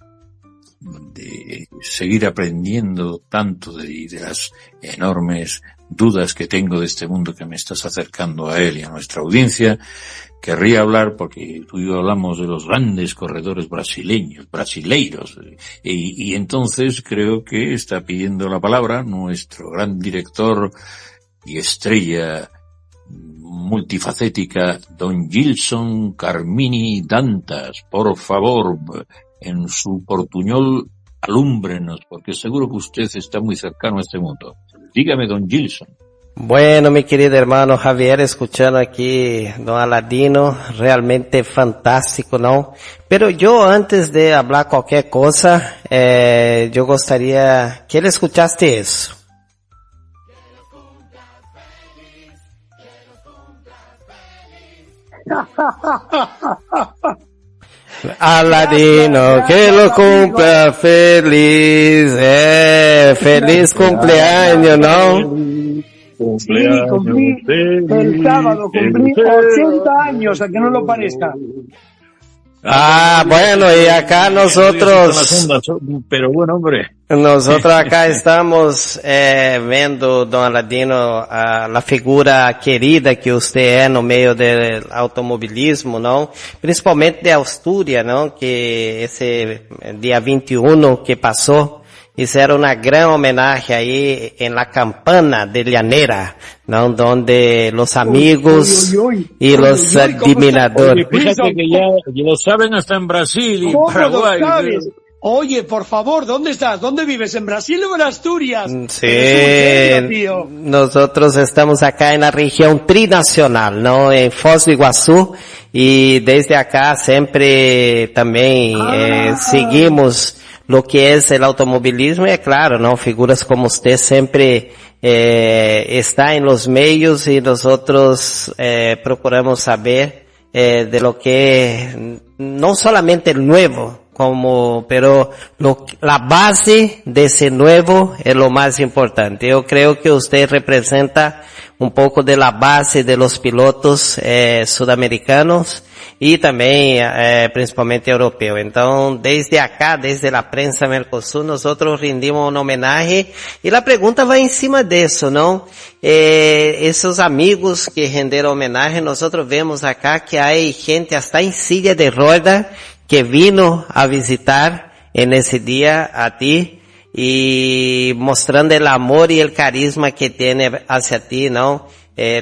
seguir aprendiendo tanto de las enormes dudas que tengo de este mundo que me estás acercando a él y a nuestra audiencia, querría hablar, porque tú y yo hablamos de los grandes corredores brasileiros, y entonces creo que está pidiendo la palabra nuestro gran director y estrella multifacética, don Gilson Carmini Dantas. Por favor, en su portuñol, alúmbrenos, porque seguro que usted está muy cercano a este mundo. Dígame, don Gilson. Bueno, mi querido hermano Javier, escuchando aquí don Aladino, realmente fantástico, ¿no? Pero yo, antes de hablar cualquier cosa, yo gustaría que él escuchaste eso. Aladino, que lo cumpla feliz, feliz cumpleaños, ¿no? Sí, cumplí el sábado, cumplí 80 años, a que no lo parezca. Bueno, y acá nosotros, pero bueno, hombre, nosotros acá estamos viendo, don Aladino, la figura querida que usted es no meio del automobilismo, ¿no? Principalmente de Asturias, ¿no? Que ese día 21 que pasó, hicieron una gran homenaje ahí en la Campana de Llanera, ¿no? Donde los amigos y los admiradores. Fíjate que ya lo saben hasta en Brasil y en Paraguay. Oye, por favor, ¿dónde estás? ¿Dónde vives? ¿En Brasil o en Asturias? Sí, nosotros estamos acá en la región trinacional, ¿no? En Foz do Iguazú, y desde acá siempre también seguimos lo que es el automovilismo, y claro, ¿no? Figuras como usted siempre está en los medios, y nosotros procuramos saber de lo que no solamente el nuevo, pero la base de ese nuevo es lo más importante. Yo creo que usted representa un poco de la base de los pilotos sudamericanos y también principalmente europeos. Entonces, desde acá, desde la prensa Mercosur, nosotros rendimos un homenaje, y la pregunta va encima de eso, ¿no? Esos amigos que renderon homenaje, nosotros vemos acá que hay gente hasta en silla de ruedas que vino a visitar en ese día a ti, y mostrando el amor y el carisma que tiene hacia ti, ¿no?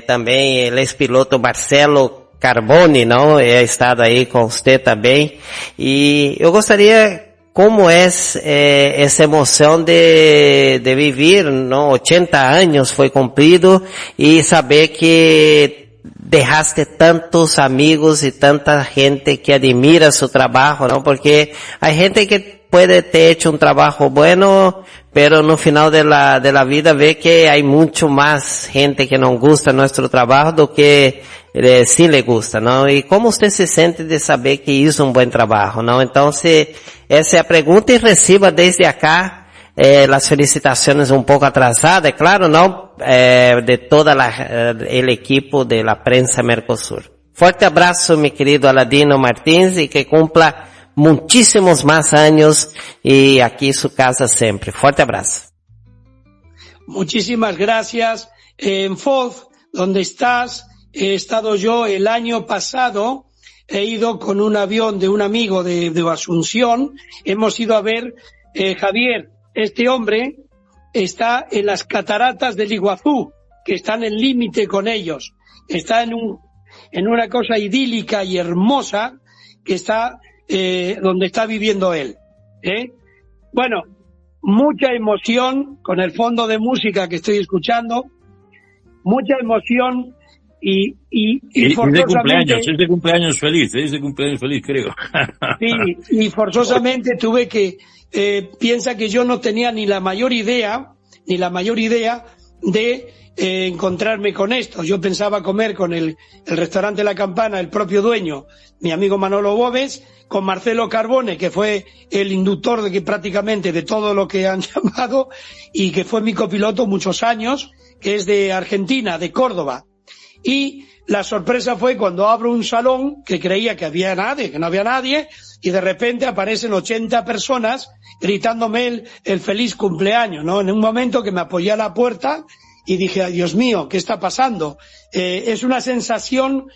También el ex-piloto Marcelo Carboni, ¿no? He estado ahí con usted también. Y yo gustaría, ¿cómo es esa emoción de vivir, ¿no? 80 años fue cumplido, y saber que dejaste tantos amigos y tanta gente que admira su trabajo, ¿no? Porque hay gente que puede ter hecho un trabajo bueno, pero no final de la vida ve que hay mucho más gente que no gusta nuestro trabajo do que sí le gusta, ¿no? Y cómo usted se siente de saber que hizo un buen trabajo, ¿no? Entonces, esa es la pregunta y reciba desde acá las felicitaciones un poco atrasadas, claro, ¿no? De toda el equipo de la prensa Mercosur. Fuerte abrazo, mi querido Aladino Martins, y que cumpla muchísimos más años y aquí su casa siempre. Fuerte abrazo. Muchísimas gracias. En Foz, donde estás, he estado yo el año pasado, he ido con un avión de un amigo de Asunción, hemos ido a ver, Javier, este hombre está en las cataratas del Iguazú, que están en límite con ellos, está en una cosa idílica y hermosa que está donde está viviendo él. Bueno, mucha emoción con el fondo de música que estoy escuchando, mucha emoción y forzosamente... Es de cumpleaños feliz, creo. Sí, y forzosamente tuve que... piensa que yo no tenía ni la mayor idea de encontrarme con esto. Yo pensaba comer con el restaurante La Campana, el propio dueño, mi amigo Manolo Boves, con Marcelo Carbone, que fue el inductor prácticamente de todo lo que han llamado y que fue mi copiloto muchos años, que es de Argentina, de Córdoba. Y la sorpresa fue cuando abro un salón que creía que no había nadie, y de repente aparecen 80 personas gritándome el feliz cumpleaños, ¿no? En un momento que me apoyé a la puerta y dije, ay, Dios mío, ¿qué está pasando? Es una sensación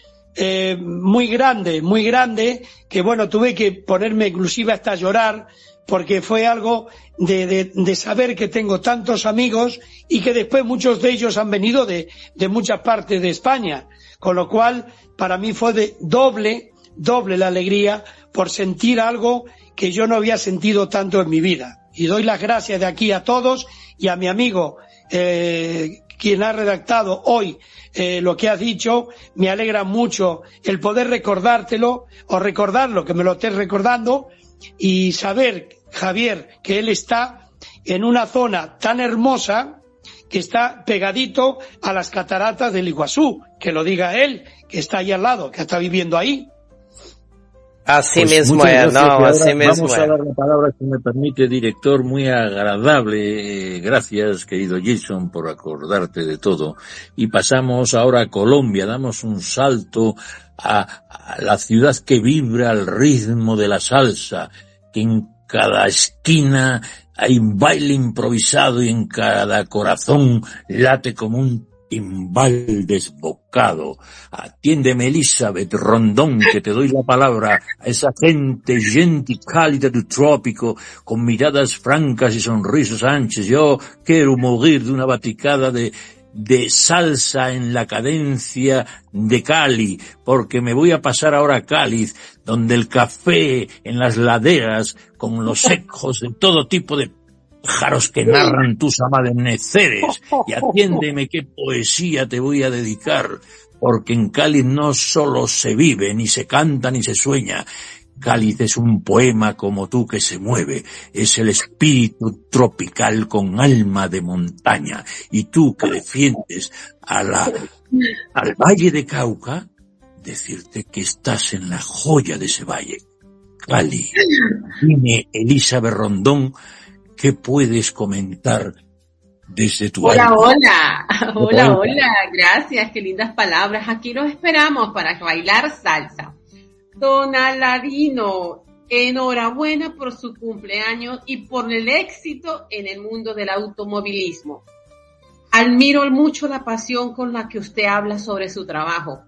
muy grande, que bueno, tuve que ponerme inclusive hasta a llorar, porque fue algo de saber que tengo tantos amigos y que después muchos de ellos han venido de muchas partes de España, con lo cual para mí fue de doble la alegría por sentir algo que yo no había sentido tanto en mi vida. Y doy las gracias de aquí a todos y a mi amigo, quien ha redactado hoy lo que has dicho. Me alegra mucho el poder recordártelo o recordarlo, que me lo estés recordando, y saber, Javier, que él está en una zona tan hermosa que está pegadito a las cataratas del Iguazú, que lo diga él, que está ahí al lado, que está viviendo ahí. Así pues mismo es, no, así mismo vamos a dar la palabra, si me permite, director, muy agradable. Gracias, querido Jason, por acordarte de todo. Y pasamos ahora a Colombia, damos un salto a la ciudad que vibra al ritmo de la salsa, que en cada esquina hay un baile improvisado y en cada corazón late como un timbal desbocado. Atiéndeme, Elizabeth Rondón, que te doy la palabra, a esa gente y cálida del trópico, con miradas francas y sonrisos anchos. Yo quiero morir de una baticada de salsa en la cadencia de Cali, porque me voy a pasar ahora a Cáliz, donde el café en las laderas, con los ecos de todo tipo de pájaros que narran tus amaneceres. Y atiéndeme qué poesía te voy a dedicar, porque en Cáliz no solo se vive, ni se canta, ni se sueña. Cáliz es un poema como tú que se mueve, es el espíritu tropical con alma de montaña. Y tú que defiendes al Valle de Cauca, decirte que estás en la joya de ese valle. Cali, dime, Elizabeth Rondón, ¿qué puedes comentar desde tu alma? Hola, gracias, qué lindas palabras. Aquí los esperamos para bailar salsa. Don Aladino, enhorabuena por su cumpleaños y por el éxito en el mundo del automovilismo. Admiro mucho la pasión con la que usted habla sobre su trabajo.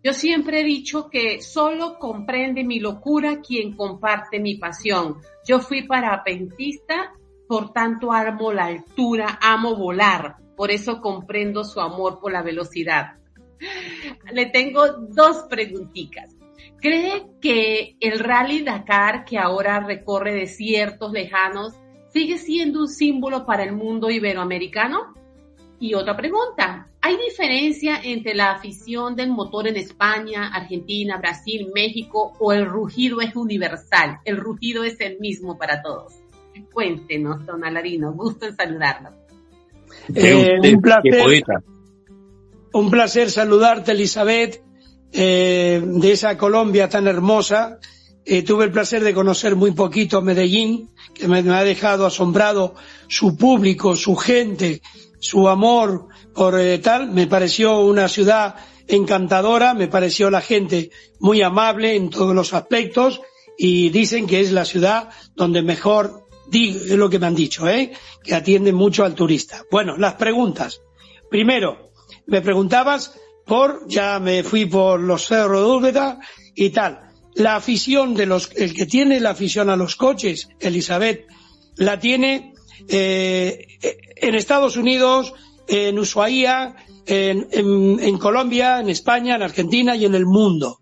Yo siempre he dicho que solo comprende mi locura quien comparte mi pasión. Yo fui parapentista, por tanto amo la altura, amo volar, por eso comprendo su amor por la velocidad. Le tengo dos preguntitas. ¿Cree que el Rally Dakar, que ahora recorre desiertos lejanos, sigue siendo un símbolo para el mundo iberoamericano? Y otra pregunta, ¿hay diferencia entre la afición del motor en España, Argentina, Brasil, México, o el rugido es universal? El rugido es el mismo para todos. Cuéntenos, don Aladino, gusto en saludarnos. Un placer saludarte, Elizabeth, de esa Colombia tan hermosa. Tuve el placer de conocer muy poquito Medellín, que me ha dejado asombrado su público, su gente, su amor por tal. Me pareció una ciudad encantadora, me pareció la gente muy amable en todos los aspectos, y dicen que es la ciudad donde mejor, es lo que me han dicho, que atiende mucho al turista. Bueno, las preguntas. Primero, me preguntabas ya me fui por los cerros de Úbeda y tal. La afición el que tiene la afición a los coches, Elizabeth, la tiene en Estados Unidos, en Ushuaia, en Colombia, en España, en Argentina y en el mundo.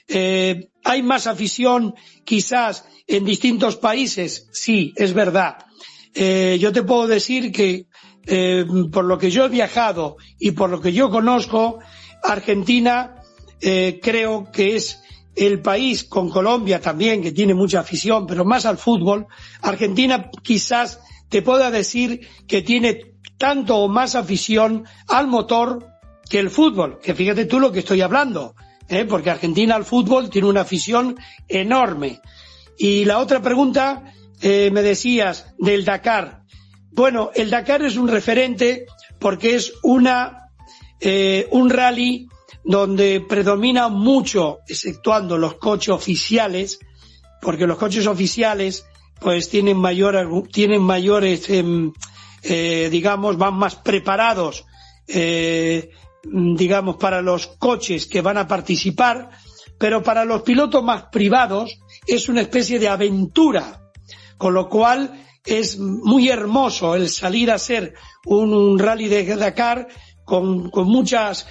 ¿Hay más afición quizás en distintos países? Sí, es verdad. Yo te puedo decir que por lo que yo he viajado y por lo que yo conozco, Argentina creo que es el país, con Colombia también, que tiene mucha afición, pero más al fútbol. Argentina quizás te pueda decir que tiene tanto o más afición al motor que el fútbol, que fíjate tú lo que estoy hablando, porque Argentina al fútbol tiene una afición enorme. Y la otra pregunta, me decías del Dakar. Bueno, el Dakar es un referente porque es un rally donde predomina mucho, exceptuando los coches oficiales, porque los coches oficiales pues tienen mayores, digamos, van más preparados, digamos, para los coches que van a participar, pero para los pilotos más privados es una especie de aventura, con lo cual es muy hermoso el salir a hacer un rally de Dakar con muchos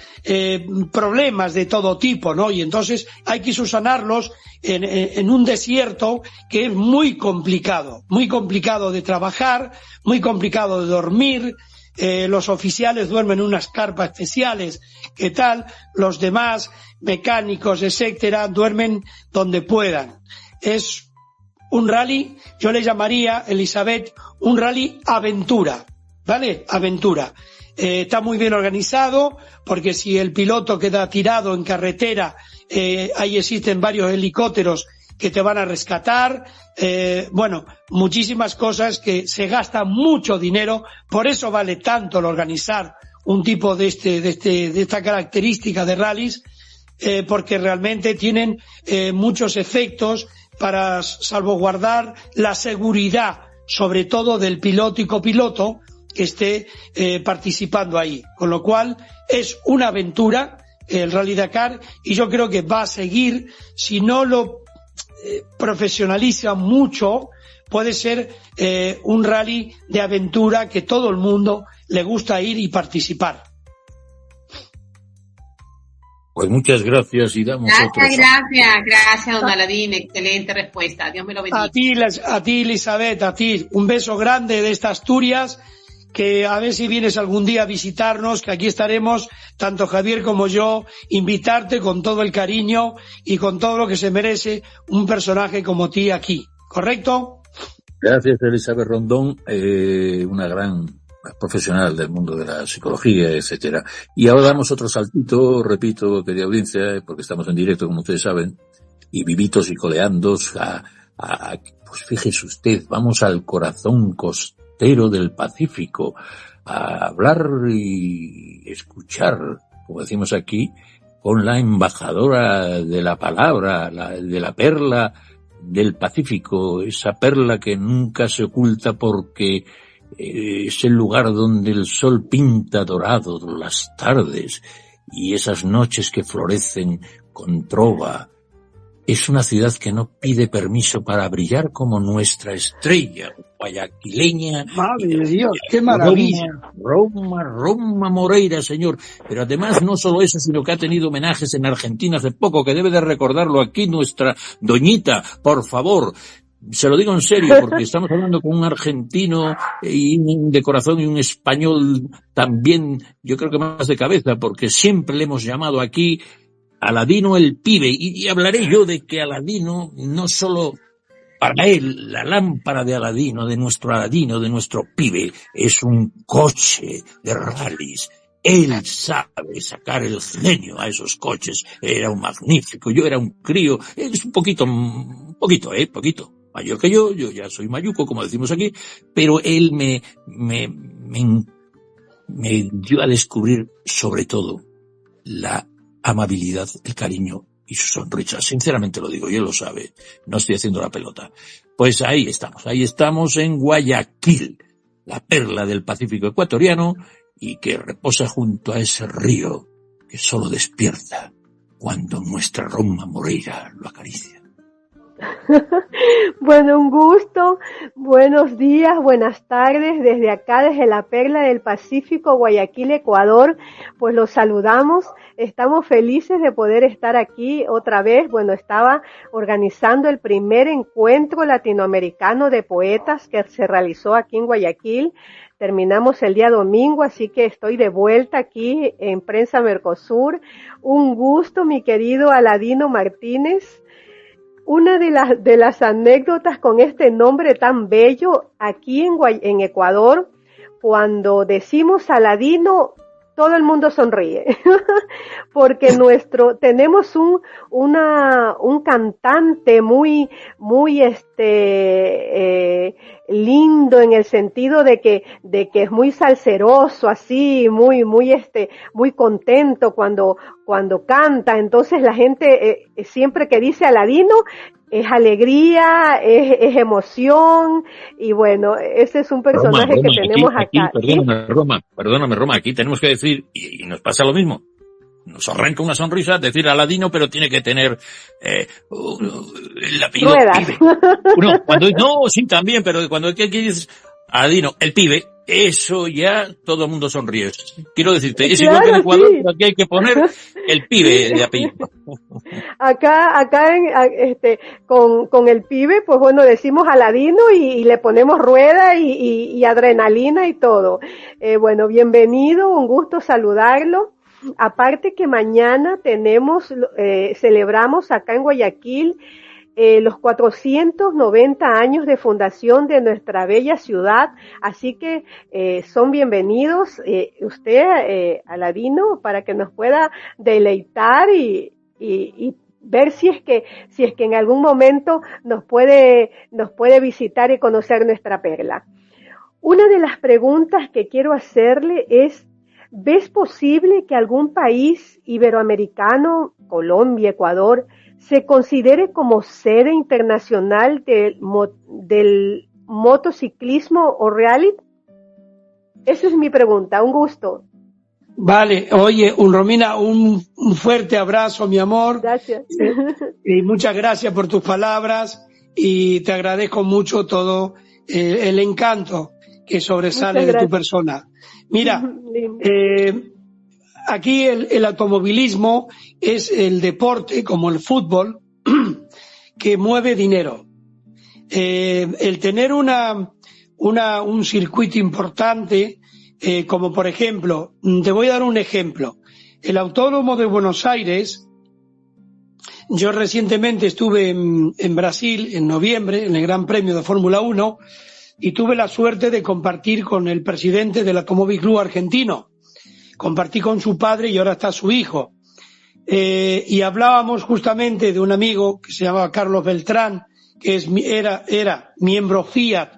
problemas de todo tipo, ¿no? Y entonces hay que subsanarlos en un desierto que es muy complicado de trabajar, muy complicado de dormir. Los oficiales duermen en unas carpas especiales, ¿qué tal? Los demás mecánicos, etcétera, duermen donde puedan. Es un rally, yo le llamaría, Elizabeth, un rally aventura, ¿vale? Aventura. Está muy bien organizado, porque si el piloto queda tirado en carretera, ahí existen varios helicópteros que te van a rescatar. Bueno, muchísimas cosas que se gasta mucho dinero, por eso vale tanto el organizar un tipo de esta característica de rallies, porque realmente tienen muchos efectos para salvaguardar la seguridad, sobre todo del piloto y copiloto que esté participando ahí. Con lo cual es una aventura el Rally Dakar, y yo creo que va a seguir, si no lo profesionaliza mucho, puede ser un rally de aventura que todo el mundo le gusta ir y participar. Pues muchas gracias y damos Gracias, don Aladín, excelente respuesta, Dios me lo bendiga. A ti, Elizabeth, a ti, un beso grande de esta Asturias, que a ver si vienes algún día a visitarnos, que aquí estaremos, tanto Javier como yo, invitarte con todo el cariño y con todo lo que se merece un personaje como ti aquí, ¿correcto? Gracias, Elizabeth Rondón, una gran profesional del mundo de la psicología, etcétera. Y ahora damos otro saltito, repito, querida audiencia, porque estamos en directo, como ustedes saben, y vivitos y coleandos pues fíjese usted, vamos al corazón costero del Pacífico, a hablar y escuchar, como decimos aquí, con la embajadora de la palabra, de la perla del Pacífico, esa perla que nunca se oculta porque es el lugar donde el sol pinta dorado las tardes y esas noches que florecen con trova. Es una ciudad que no pide permiso para brillar como nuestra estrella guayaquileña. ¡Madre de Dios, qué maravilla! Roma Moreira, señor. Pero además no solo eso, sino que ha tenido homenajes en Argentina hace poco, que debe de recordarlo aquí nuestra doñita. Por favor, se lo digo en serio, porque estamos hablando con un argentino de corazón y un español también, yo creo que más de cabeza, porque siempre le hemos llamado aquí Aladino el pibe, y hablaré yo de que Aladino no solo para él, la lámpara de Aladino, de nuestro pibe, es un coche de rallies. Él sabe sacar el genio a esos coches. Era un magnífico. Yo era un crío. Él es un poquito mayor que yo ya soy mayuco, como decimos aquí, pero él me dio a descubrir sobre todo la amabilidad, el cariño y su sonrisa. Sinceramente lo digo, y él lo sabe, no estoy haciendo la pelota. Pues ahí estamos en Guayaquil, la perla del Pacífico ecuatoriano, y que reposa junto a ese río que solo despierta cuando nuestra Roma Moreira lo acaricia. Bueno, un gusto, buenos días, buenas tardes, desde acá, desde la perla del Pacífico, Guayaquil, Ecuador, pues los saludamos, estamos felices de poder estar aquí otra vez. Bueno, estaba organizando el primer encuentro latinoamericano de poetas que se realizó aquí en Guayaquil. Terminamos el día domingo, así que estoy de vuelta aquí en Prensa Mercosur. Un gusto, mi querido Aladino Martínez. Una de las anécdotas con este nombre tan bello aquí en Ecuador, cuando decimos Aladino, todo el mundo sonríe, porque tenemos un cantante muy lindo en el sentido de que es muy salseroso, así, muy contento cuando canta. Entonces la gente, siempre que dice Aladino, es alegría, es emoción, y bueno, ese es un personaje Roma, que tenemos aquí, acá. Perdóname, Roma, aquí tenemos que decir, y nos pasa lo mismo, nos arranca una sonrisa decir Aladino, pero tiene que tener el apellido pibe. Sí, también, pero cuando aquí dices Aladino, el pibe, eso ya todo el mundo sonríe. Quiero decirte, es igual que en Ecuador, sí. Pero aquí hay que poner el pibe de apellido. Acá con el pibe, pues bueno, decimos Aladino y le ponemos rueda y adrenalina y todo. Bueno, bienvenido, un gusto saludarlo. Aparte que mañana celebramos acá en Guayaquil los 490 años de fundación de nuestra bella ciudad, así que son bienvenidos usted, Aladino, para que nos pueda deleitar y ver si es que en algún momento nos puede visitar y conocer nuestra perla. Una de las preguntas que quiero hacerle es: ¿ves posible que algún país iberoamericano, Colombia, Ecuador, se considere como sede internacional del motociclismo o rally? Esa es mi pregunta. Un gusto. Vale, oye, Romina, un fuerte abrazo, mi amor. Gracias. Y muchas gracias por tus palabras, y te agradezco mucho todo el encanto que sobresale de tu persona. Mira, aquí el automovilismo es el deporte, como el fútbol, que mueve dinero. El tener un circuito importante, como por ejemplo, te voy a dar un ejemplo. El Autódromo de Buenos Aires, yo recientemente estuve en Brasil, en noviembre, en el Gran Premio de Fórmula 1, y tuve la suerte de compartir con el presidente del Automóvil Club Argentino. Compartí con su padre y ahora está su hijo. Y hablábamos justamente de un amigo que se llamaba Carlos Beltrán, que era miembro Fiat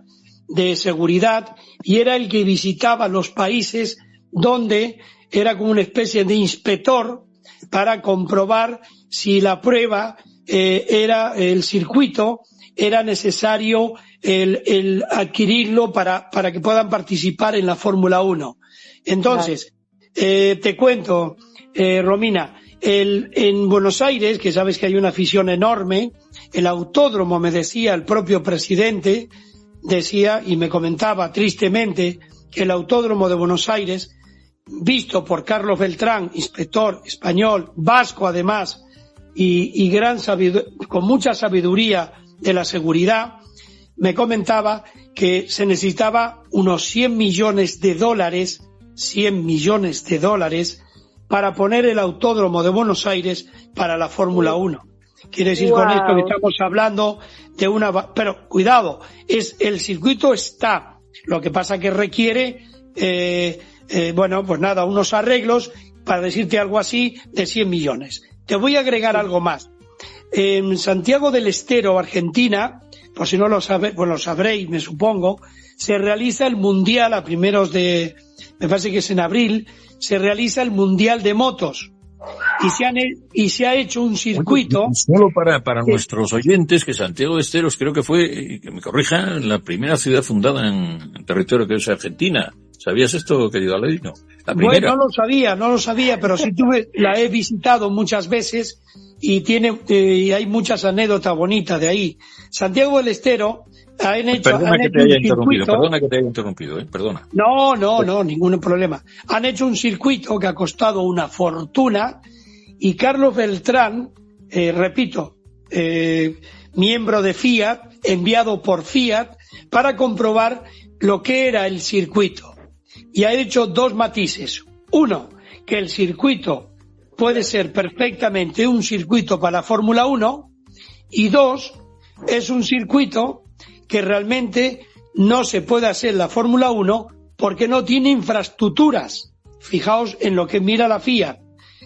de seguridad, y era el que visitaba los países donde era como una especie de inspector para comprobar si la prueba el circuito era necesario el adquirirlo para que puedan participar en la Fórmula 1. Entonces, te cuento, Romina, en Buenos Aires, que sabes que hay una afición enorme, el autódromo, me decía el propio presidente, decía y me comentaba tristemente que el Autódromo de Buenos Aires, visto por Carlos Beltrán, inspector español, vasco además, y con mucha sabiduría de la seguridad, me comentaba que se necesitaba unos $100 millones, 100 millones de dólares para poner el Autódromo de Buenos Aires para la Fórmula 1. Quiere decir con esto que estamos hablando de una... Pero cuidado, el circuito está. Lo que pasa que requiere, unos arreglos, para decirte algo así, de 100 millones. Te voy a agregar algo más. En Santiago del Estero, Argentina, por si no lo sabéis, pues lo sabréis, me supongo, se realiza el Mundial a primeros de... Me parece que es en abril, se realiza el Mundial de Motos. Y se ha hecho un circuito... Solo para nuestros oyentes, que Santiago de Esteros creo que fue, que me corrija, la primera ciudad fundada en territorio que es Argentina. ¿Sabías esto, querido Aladino? La primera. Bueno, no lo sabía, pero sí la he visitado muchas veces y hay muchas anécdotas bonitas de ahí. Perdona que te haya interrumpido, perdona. No, ningún problema. Han hecho un circuito que ha costado una fortuna y Carlos Beltrán, miembro de Fiat, enviado por Fiat para comprobar lo que era el circuito. Y ha hecho dos matices. Uno, que el circuito puede ser perfectamente un circuito para la Fórmula 1 y dos, es un circuito que realmente no se puede hacer la Fórmula 1 porque no tiene infraestructuras. Fijaos en lo que mira la FIA,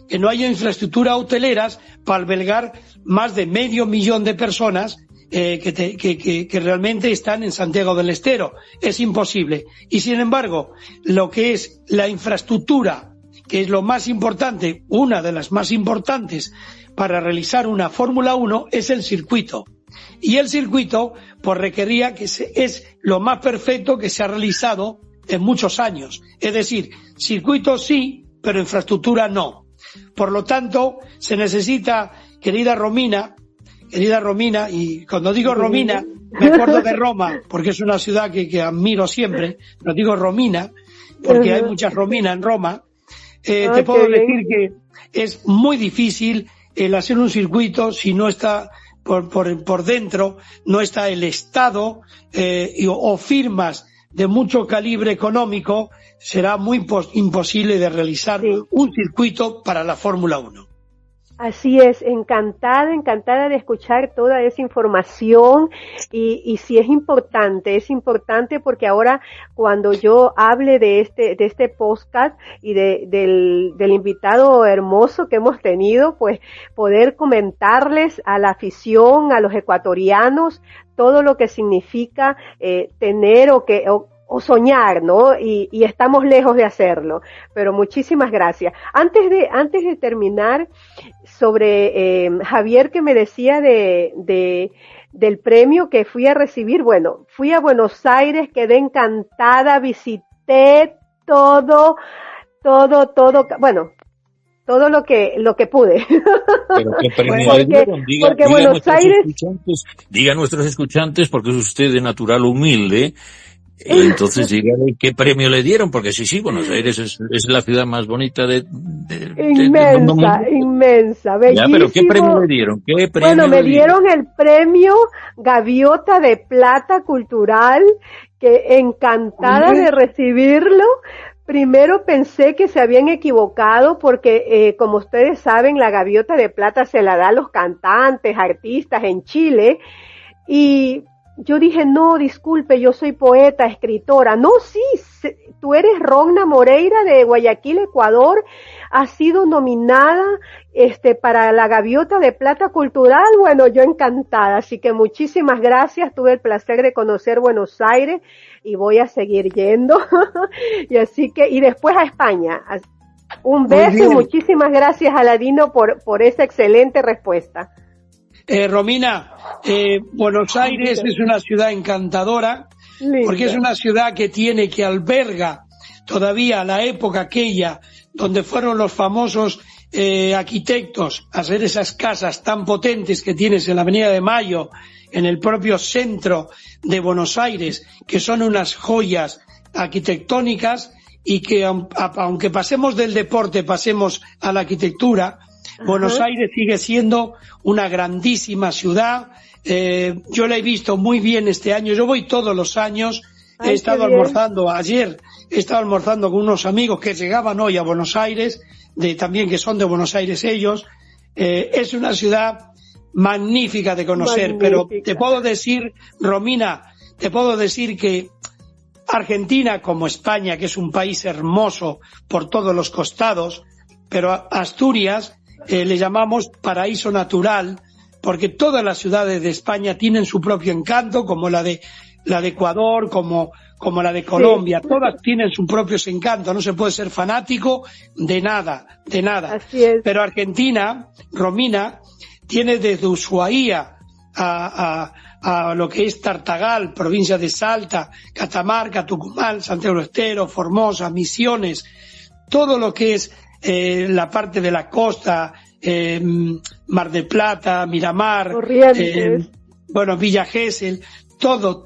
que no haya infraestructuras hoteleras para albergar más de 500.000 de personas que realmente están en Santiago del Estero. Es imposible. Y sin embargo, lo que es la infraestructura, que es lo más importante, una de las más importantes para realizar una Fórmula 1, es el circuito. Y el circuito, pues requería es lo más perfecto que se ha realizado en muchos años. Es decir, circuito sí, pero infraestructura no. Por lo tanto, se necesita, querida Romina, y cuando digo Romina, me acuerdo de Roma, porque es una ciudad que admiro siempre, pero digo Romina, porque hay muchas Rominas en Roma. Te puedo decir que es muy difícil el hacer un circuito si no está por dentro, no está el Estado o firmas de mucho calibre económico, será muy imposible de realizar un circuito para la Fórmula 1. Así es, encantada de escuchar toda esa información y sí es importante porque ahora cuando yo hable de este podcast y del invitado hermoso que hemos tenido, pues poder comentarles a la afición, a los ecuatorianos, todo lo que significa tener o soñar, ¿no? Y estamos lejos de hacerlo. Pero muchísimas gracias. Antes de terminar, sobre Javier que me decía del premio que fui a recibir. Bueno, fui a Buenos Aires, quedé encantada, visité todo, bueno, todo lo que pude. Pero qué premio le dieron, porque Buenos Aires... Diga a nuestros escuchantes, porque es usted de natural humilde, entonces dígale qué premio le dieron, porque sí, Buenos Aires es la ciudad más bonita inmensa, bellísimo. Ya, pero ¿qué premio le dieron? Bueno, me dieron el premio Gaviota de Plata Cultural, que encantada de recibirlo. Primero pensé que se habían equivocado porque, como ustedes saben, la Gaviota de Plata se la da a los cantantes, artistas en Chile, y yo dije, no, disculpe, yo soy poeta, escritora. No, sí, tú eres Ronna Moreira de Guayaquil, Ecuador, has sido nominada para la Gaviota de Plata Cultural. Bueno, yo encantada, así que muchísimas gracias, tuve el placer de conocer Buenos Aires y voy a seguir yendo. y después a España. Un beso y muchísimas gracias, Aladino, por esa excelente respuesta. Romina, Buenos Aires es una ciudad encantadora, porque es una ciudad que alberga todavía la época aquella donde fueron los famosos arquitectos a hacer esas casas tan potentes que tienes en la Avenida de Mayo, en el propio centro de Buenos Aires, que son unas joyas arquitectónicas y que aunque pasemos del deporte, pasemos a la arquitectura, Buenos Aires sigue siendo una grandísima ciudad. Yo la he visto muy bien este año. Yo voy todos los años. He estado almorzando ayer. He estado almorzando con unos amigos que llegaban hoy a Buenos Aires, también que son de Buenos Aires ellos. Es una ciudad magnífica de conocer, pero te puedo decir, Romina, que Argentina, como España, que es un país hermoso por todos los costados, pero Asturias le llamamos paraíso natural, porque todas las ciudades de España tienen su propio encanto, como la de Ecuador, como la de Colombia, todas tienen su propio encanto, no se puede ser fanático de nada. Así es. Pero Argentina, Romina, tiene desde Ushuaia a lo que es Tartagal, provincia de Salta, Catamarca, Tucumán, Santiago del Estero, Formosa, Misiones, todo lo que es la parte de la costa, Mar del Plata, Miramar, Villa Gesell, todo,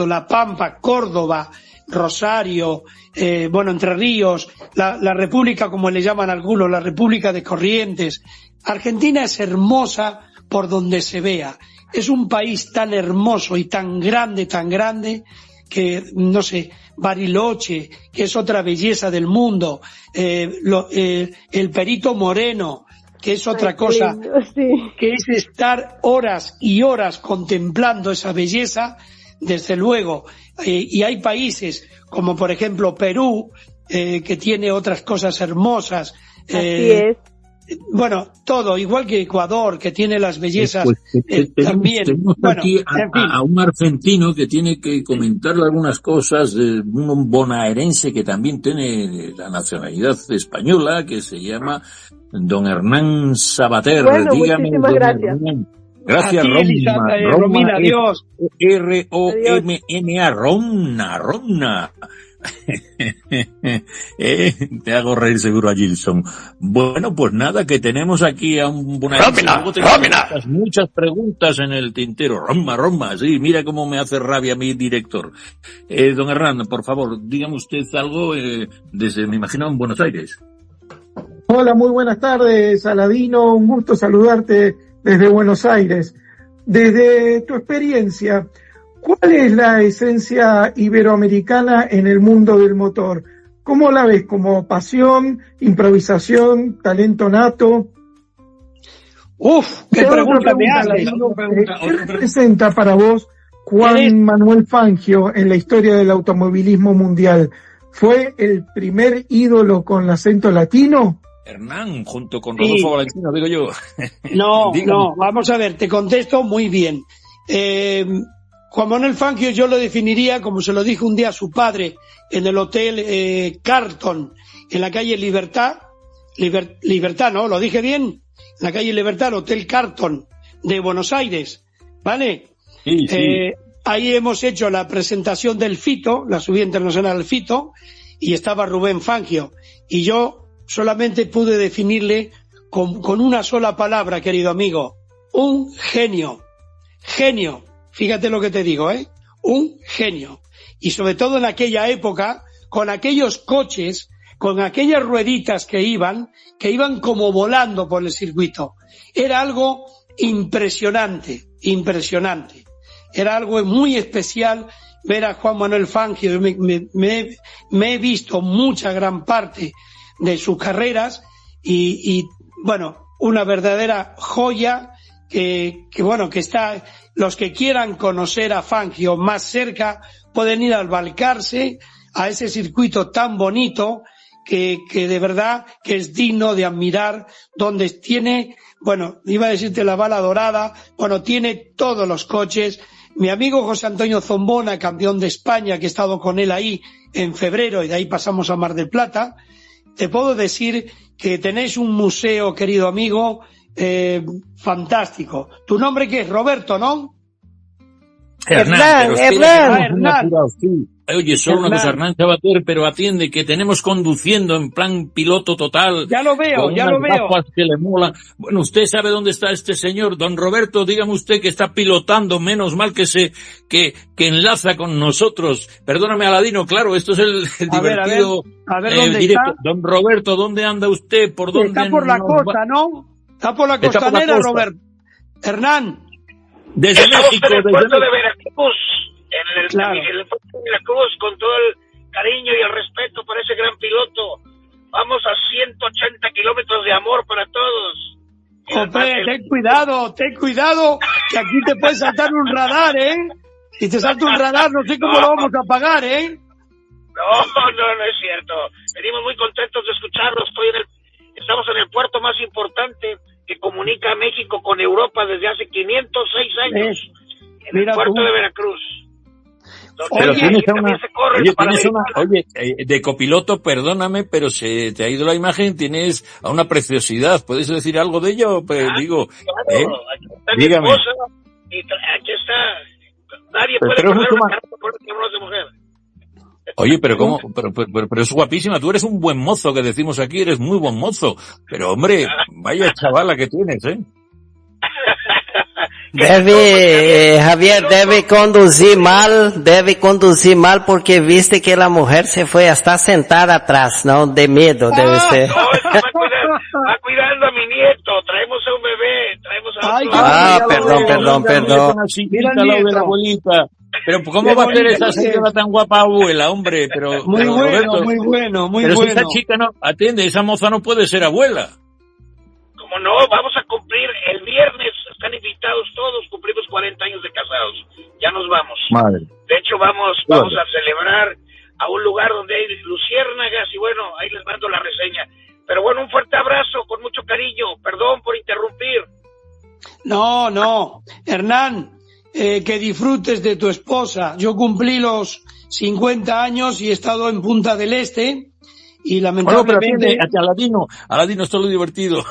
La Pampa, Córdoba, Rosario, Entre Ríos, la República, como le llaman algunos, la República de Corrientes. Argentina es hermosa por donde se vea. Es un país tan hermoso y tan grande, que, no sé, Bariloche, que es otra belleza del mundo, el Perito Moreno, que es otra cosa, lindo, sí. Que es estar horas y horas contemplando esa belleza, desde luego. Y hay países, como por ejemplo Perú, que tiene otras cosas hermosas. Así es. Bueno, todo, igual que Ecuador, que tiene las bellezas también. Tenemos aquí a un argentino que tiene que comentarle algunas cosas, un bonaerense que también tiene la nacionalidad española, que se llama don Hernán Sabater. Bueno, dígame, muchísimas gracias. Hernán. Gracias, Romina, adiós. R-O-M-N-A, Romna. Te hago reír seguro a Gilson. Bueno, pues nada, que tenemos aquí a un muchas preguntas en el tintero. Roma, sí, mira cómo me hace rabia mi director. Don Hernán, por favor, dígame usted algo desde, me imagino, en Buenos Aires. Hola, muy buenas tardes, Saladino, un gusto saludarte desde Buenos Aires. Desde tu experiencia, ¿cuál es la esencia iberoamericana en el mundo del motor? ¿Cómo la ves? ¿Como pasión, improvisación, talento nato? ¡Qué pregunta me haces! ¿Qué representa para vos Juan Manuel Fangio en la historia del automovilismo mundial? ¿Fue el primer ídolo con acento latino? Hernán, junto con Rodolfo Valentino, digo yo. No, vamos a ver, te contesto muy bien. Juan Manuel Fangio yo lo definiría, como se lo dijo un día a su padre, en el hotel Carlton, en la calle Libertad, ¿no? ¿Lo dije bien? En la calle Libertad, el hotel Carlton de Buenos Aires, ¿vale? Sí. Ahí hemos hecho la presentación del FITO, la subida internacional del FITO, y estaba Rubén Fangio, y yo solamente pude definirle con una sola palabra, querido amigo: un genio. Fíjate lo que te digo, un genio. Y sobre todo en aquella época, con aquellos coches, con aquellas rueditas que iban como volando por el circuito. Era algo impresionante. Era algo muy especial ver a Juan Manuel Fangio. Me he visto mucha gran parte de sus carreras y bueno, una verdadera joya que está. Los que quieran conocer a Fangio más cerca pueden ir al Balcarce, a ese circuito tan bonito que de verdad que es digno de admirar, donde tiene, iba a decirte la bala dorada, tiene todos los coches. Mi amigo José Antonio Zombona, campeón de España, que he estado con él ahí en febrero y de ahí pasamos a Mar del Plata, te puedo decir que tenéis un museo, querido amigo, fantástico. ¿Tu nombre qué es? Roberto, ¿no? Hernán. Oye, solo una cosa, Hernán Sabater, pero atiende, que tenemos conduciendo en plan piloto total. Ya lo veo, ya lo veo. Que le mola. Bueno, usted sabe dónde está este señor, don Roberto, dígame usted que está pilotando, menos mal que enlaza con nosotros. Perdóname, Aladino, claro, esto es el divertido. A ver dónde directo. está. Don Roberto, ¿dónde anda usted? ¿Por dónde? Está por la costa, ¿no? Está por la costanera, Roberto. Hernán. Desde México, en el desde puerto de México. Veracruz, en el puerto de Veracruz, con todo el cariño y el respeto para ese gran piloto. Vamos a 180 kilómetros de amor para todos. Hombre, ten cuidado, que aquí te puede saltar un radar, ¿eh? Si te salta un radar, no sé cómo lo vamos a pagar, ¿eh? No es cierto. Venimos muy contentos de escucharlos. Estamos en el puerto más importante que comunica a México con Europa desde hace 506 años. En el puerto de Veracruz. Pero de copiloto, perdóname, pero se te ha ido la imagen, tienes a una preciosidad. ¿Puedes decir algo de ello? Pues, digo, claro, aquí está dígame. Mi esposa, y aquí está. Nadie puede poner una cara por de mujer. Oye, pero ¿cómo? Pero es guapísima. Tú eres un buen mozo, que decimos aquí, eres muy buen mozo. Pero hombre, vaya chavala que tienes, ¿eh? Javier, debe conducir mal porque viste que la mujer se fue, está sentada atrás, ¿no? De miedo, debe ser. No, va cuidando a mi nieto, traemos a un bebé, perdón. Mira la abuelita. Pero ¿cómo va a ser esa señora tan guapa abuela, hombre? Pero muy bueno. Pero si esa chica no, atiende, esa moza no puede ser abuela. Como no, vamos a cumplir el viernes, están invitados todos, cumplimos 40 años de casados, ya nos vamos. Madre. De hecho, vamos a celebrar a un lugar donde hay luciérnagas y bueno, ahí les mando la reseña. Pero bueno, un fuerte abrazo, con mucho cariño, perdón por interrumpir. No, Hernán, que disfrutes de tu esposa. Yo cumplí los 50 años y he estado en Punta del Este. Y lamentablemente... Aladino, esto es lo divertido.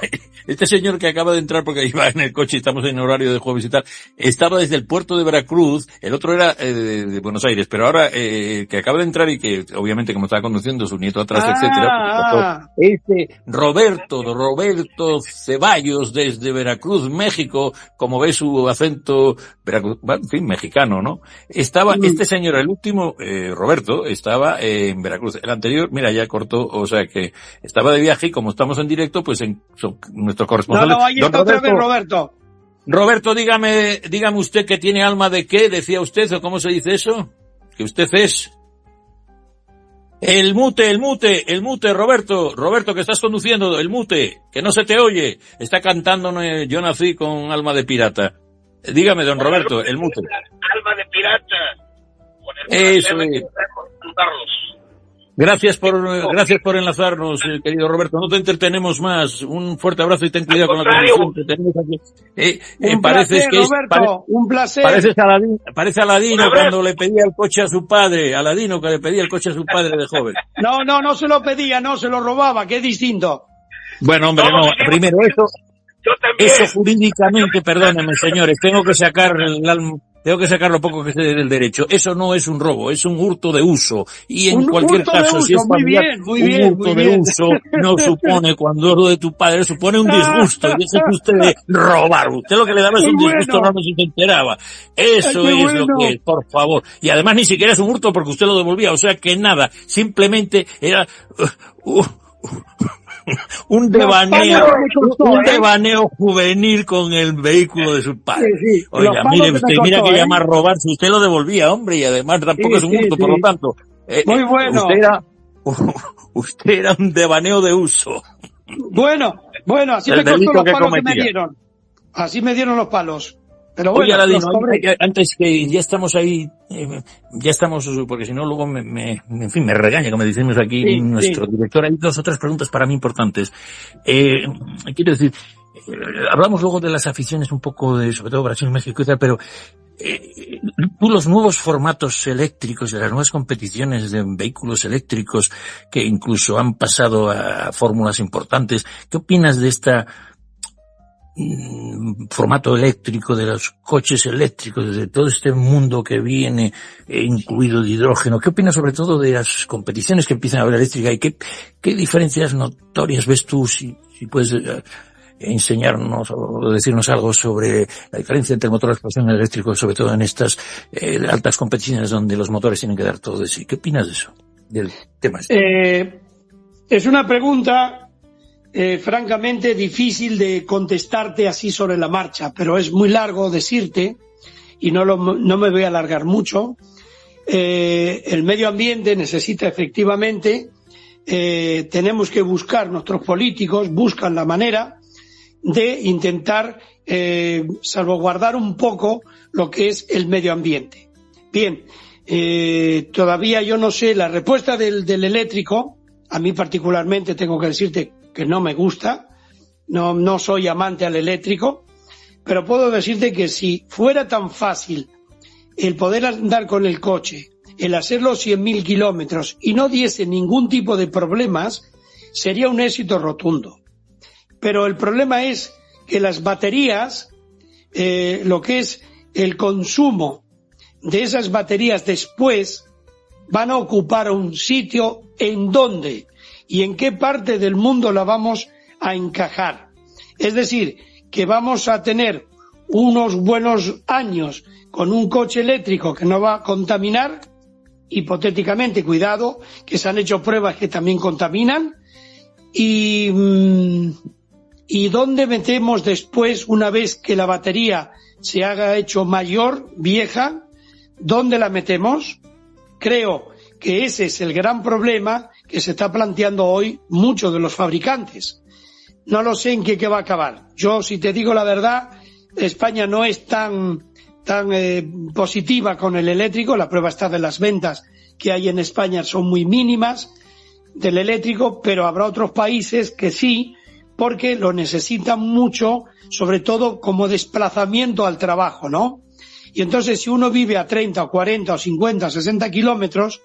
Este señor que acaba de entrar, porque iba en el coche, estamos en horario de jueves y tal, estaba desde el puerto de Veracruz, el otro era de Buenos Aires, pero ahora que acaba de entrar y que obviamente como estaba conduciendo su nieto atrás, etcétera, Roberto Ceballos desde Veracruz, México, como ve su acento en fin, mexicano, ¿no? Este señor, el último, Roberto, estaba en Veracruz. El anterior, mira, ya cortó, o sea que estaba de viaje y como estamos en directo, pues son nuestros corresponsales. Ahí está otra vez Roberto. Roberto, dígame usted que tiene alma de qué, decía usted, o cómo se dice eso, que usted es. El mute, Roberto, que estás conduciendo, el mute, que no se te oye, está cantando Yo nací con alma de pirata. Dígame, don Roberto, el mute. Alma de pirata. Eso es. Gracias por enlazarnos, querido Roberto. No te entretenemos más. Un fuerte abrazo y ten cuidado con la condición que tenemos aquí. Un placer. Parece Aladino cuando le pedía el coche a su padre. Aladino que le pedía el coche a su padre de joven. No se lo pedía, no, se lo robaba, que es distinto. Bueno, hombre, no. Primero eso jurídicamente, perdónenme, señores, tengo que sacar lo poco que sé del derecho. Eso no es un robo, es un hurto de uso. Y en cualquier caso, si es familiar, un hurto de uso no supone, cuando es lo de tu padre, supone un disgusto. Y eso es usted de robar. Usted lo que le daba es un disgusto, no se enteraba. Eso es lo que es, por favor. Y además ni siquiera es un hurto porque usted lo devolvía. O sea que nada, simplemente era... un devaneo juvenil con el vehículo de su padre. Sí. Oiga, mira que llama a robar si usted lo devolvía, hombre, y además tampoco es un hurto, por lo tanto. Muy bueno. Usted era un devaneo de uso. Bueno, así me costó los palos que me dieron. Así me dieron los palos. Pero bueno, oye, Aladino, antes que ya estamos ahí, porque si no luego en fin, me regaña, como decimos aquí nuestro director. Hay 2 o 3 preguntas para mí importantes. Quiero decir, hablamos luego de las aficiones un poco sobre todo Brasil, México y tal, pero tú los nuevos formatos eléctricos de las nuevas competiciones de vehículos eléctricos que incluso han pasado a fórmulas importantes, ¿qué opinas de esta formato eléctrico, de los coches eléctricos, de todo este mundo que viene, incluido el hidrógeno. ¿Qué opinas sobre todo de las competiciones que empiezan a haber eléctrica y qué diferencias notorias ves tú, si puedes enseñarnos o decirnos algo sobre la diferencia entre el motor de explosión eléctrico, sobre todo en estas altas competiciones donde los motores tienen que dar todo de sí? ¿Qué opinas de eso, del tema este? Es una pregunta francamente difícil de contestarte así sobre la marcha, pero es muy largo decirte, y no me voy a alargar mucho. El medio ambiente necesita efectivamente, tenemos que buscar, nuestros políticos buscan la manera de intentar salvaguardar un poco lo que es el medio ambiente. Bien, todavía yo no sé la respuesta del eléctrico. A mí particularmente tengo que decirte que no me gusta, no soy amante al eléctrico, pero puedo decirte que si fuera tan fácil el poder andar con el coche, el hacer los 100.000 kilómetros y no diese ningún tipo de problemas, sería un éxito rotundo. Pero el problema es que las baterías, lo que es el consumo de esas baterías después, van a ocupar un sitio en dónde y en qué parte del mundo la vamos a encajar. Es decir, que vamos a tener unos buenos años con un coche eléctrico que no va a contaminar, hipotéticamente, cuidado, que se han hecho pruebas que también contaminan, y dónde metemos después, una vez que la batería se haga hecho mayor, vieja, ¿dónde la metemos? Creo que ese es el gran problema que se está planteando hoy muchos de los fabricantes. No lo sé en qué va a acabar. Yo, si te digo la verdad, España no es tan positiva con el eléctrico. La prueba está de las ventas que hay en España son muy mínimas del eléctrico, pero habrá otros países que sí, porque lo necesitan mucho, sobre todo como desplazamiento al trabajo, ¿no? Y entonces, si uno vive a 30 o 40 o 50 o 60 kilómetros,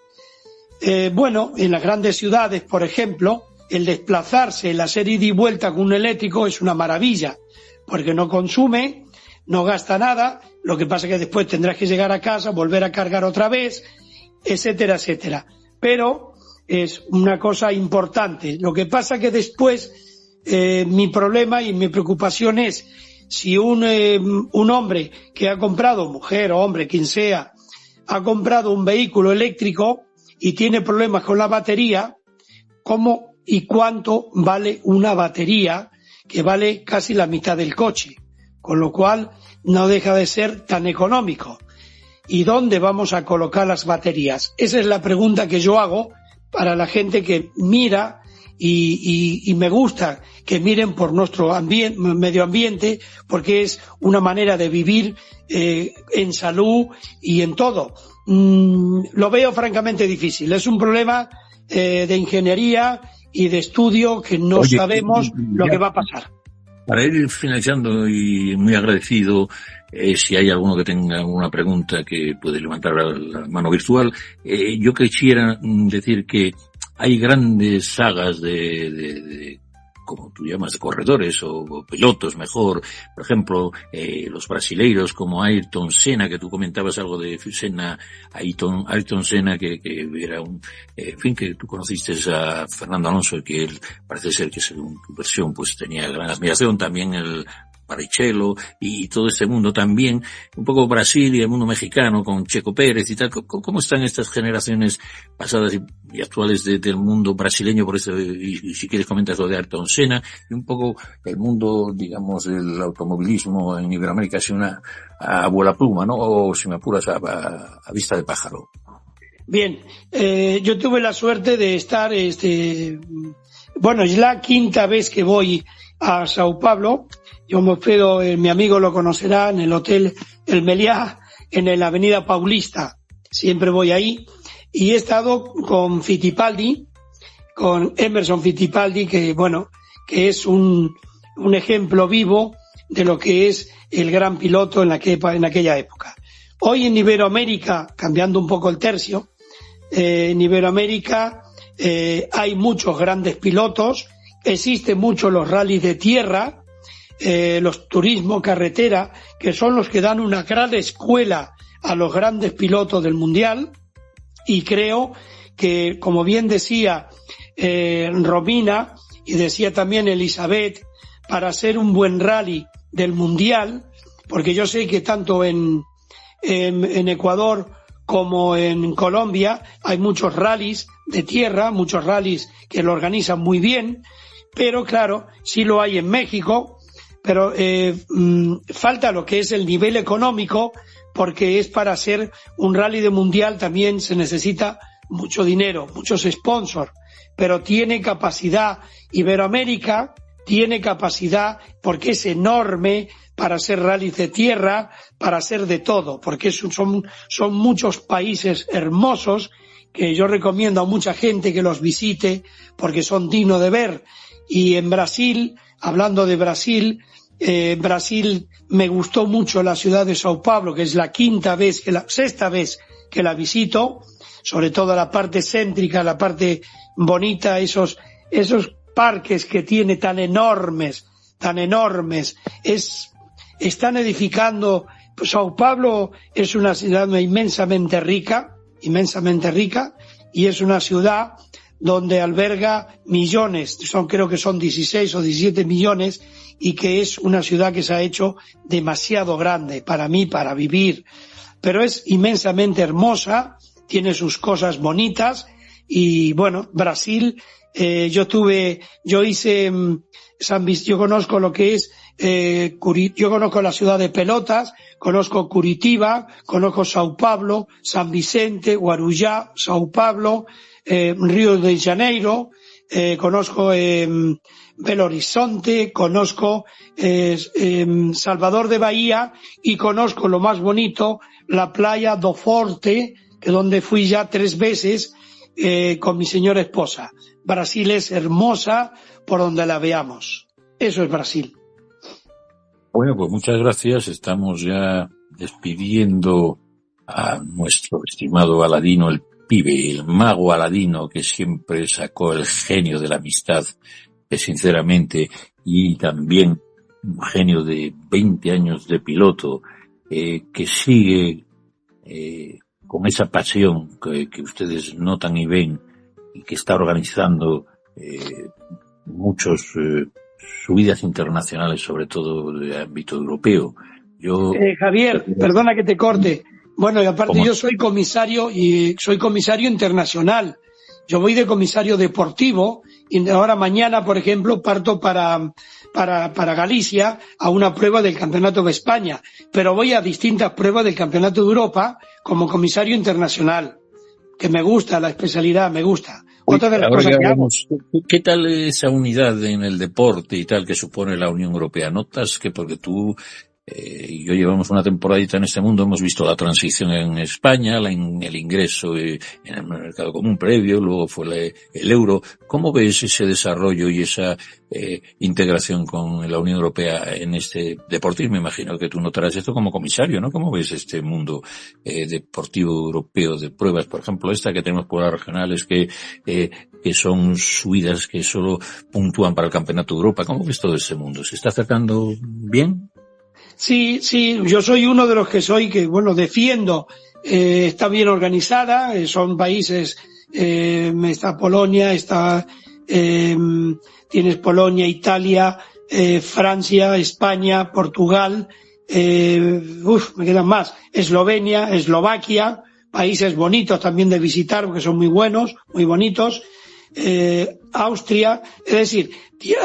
bueno, en las grandes ciudades, por ejemplo, el desplazarse, el hacer ida y vuelta con un eléctrico es una maravilla, porque no consume, no gasta nada, lo que pasa es que después tendrás que llegar a casa, volver a cargar otra vez, etcétera, etcétera. Pero es una cosa importante. Lo que pasa es que después mi problema y mi preocupación es si un hombre que ha comprado, mujer o hombre, quien sea, ha comprado un vehículo eléctrico y tiene problemas con la batería, ¿cómo y cuánto vale una batería que vale casi la mitad del coche? Con lo cual no deja de ser tan económico. ¿Y dónde vamos a colocar las baterías? Esa es la pregunta que yo hago para la gente que mira y me gusta que miren por nuestro medio ambiente, porque es una manera de vivir en salud y en todo. Lo veo francamente difícil. Es un problema de ingeniería y de estudio que no sabemos lo que va a pasar. Para ir finalizando, y muy agradecido, si hay alguno que tenga alguna pregunta que puede levantar la mano virtual, yo quisiera decir que hay grandes sagas de como tú llamas, de corredores o pilotos mejor, por ejemplo, los brasileiros como Ayrton Senna, que tú comentabas algo de Senna, Ayrton Senna, que era que tú conociste a Fernando Alonso, y que él parece ser que según tu versión pues tenía gran admiración, también el Barrichello y todo este mundo también, un poco Brasil y el mundo mexicano con Checo Pérez y tal. ¿Cómo están estas generaciones pasadas y actuales del mundo brasileño? Por eso, y si quieres comentas lo de Ayrton Senna, y un poco el mundo, digamos, del automovilismo en Iberoamérica, así una abuela pluma, ¿no? O si me apuras a vista de pájaro. Bien, yo tuve la suerte de estar, bueno, es la quinta vez que voy a Sao Paulo. Yo me hospedo, mi amigo lo conocerá, en el Hotel El Meliá, en la Avenida Paulista. Siempre voy ahí. Y he estado con Fittipaldi, con Emerson Fittipaldi, que es un ejemplo vivo de lo que es el gran piloto en aquella época. Hoy en Iberoamérica, cambiando un poco el tercio, en Iberoamérica hay muchos grandes pilotos, existen muchos los rallies de tierra, los turismo carretera, que son los que dan una gran escuela a los grandes pilotos del mundial, y creo que, como bien decía Romina y decía también Elizabeth, para hacer un buen rally del mundial, porque yo sé que tanto en Ecuador como en Colombia hay muchos rallies de tierra, muchos rallies que lo organizan muy bien, pero claro, sí lo hay en México, pero falta lo que es el nivel económico, porque es para hacer un rally de mundial también se necesita mucho dinero, muchos sponsors, pero tiene capacidad. Iberoamérica tiene capacidad porque es enorme para hacer rallies de tierra, para hacer de todo, porque son muchos países hermosos que yo recomiendo a mucha gente que los visite porque son dignos de ver. Y en Brasil, hablando de Brasil, Brasil me gustó mucho la ciudad de Sao Paulo, que es la sexta vez que la visito, sobre todo la parte céntrica, la parte bonita, esos parques que tiene tan enormes, están edificando. Sao Paulo es una ciudad inmensamente rica, y es una ciudad donde alberga millones, creo que son 16 o 17 millones, y que es una ciudad que se ha hecho demasiado grande para mí, para vivir, pero es inmensamente hermosa, tiene sus cosas bonitas. Y bueno, Brasil, yo conozco lo que es, yo conozco la ciudad de Pelotas, conozco Curitiba, conozco Sao Paulo, San Vicente, Guarujá, Sao Paulo, Río de Janeiro, conozco Belo Horizonte, conozco Salvador de Bahía, y conozco lo más bonito, la playa do Forte, que donde fui ya 3 veces con mi señora esposa. Brasil es hermosa por donde la veamos. Eso es Brasil. Bueno, pues muchas gracias. Estamos ya despidiendo a nuestro estimado Aladino, el pibe, el mago Aladino, que siempre sacó el genio de la amistad, que sinceramente, y también un genio de 20 años de piloto, que sigue con esa pasión que ustedes notan y ven, y que está organizando muchos subidas internacionales, sobre todo de ámbito europeo. Javier, perdona que te corte. Bueno, y aparte yo soy comisario internacional. Yo voy de comisario deportivo, y ahora mañana, por ejemplo, parto para Galicia a una prueba del Campeonato de España, pero voy a distintas pruebas del Campeonato de Europa como comisario internacional, que me gusta la especialidad, me gusta. Otra de las cosas que hago. ¿Qué tal esa unidad en el deporte y tal que supone la Unión Europea? ¿Notas que porque tú y yo llevamos una temporadita en este mundo, hemos visto la transición en España, el ingreso en el mercado común previo, luego fue el euro? ¿Cómo ves ese desarrollo y esa integración con la Unión Europea en este deportismo? Me imagino que tú notarás esto como comisario, ¿no? ¿Cómo ves este mundo deportivo europeo de pruebas? Por ejemplo, esta que tenemos por las regionales, que son subidas que solo puntúan para el Campeonato de Europa. ¿Cómo ves todo ese mundo? ¿Se está acercando bien? Sí, yo soy uno de los que defiendo, está bien organizada, son países, está Polonia, tienes Polonia, Italia, Francia, España, Portugal, me quedan más, Eslovenia, Eslovaquia, países bonitos también de visitar porque son muy buenos, muy bonitos, Austria, es decir,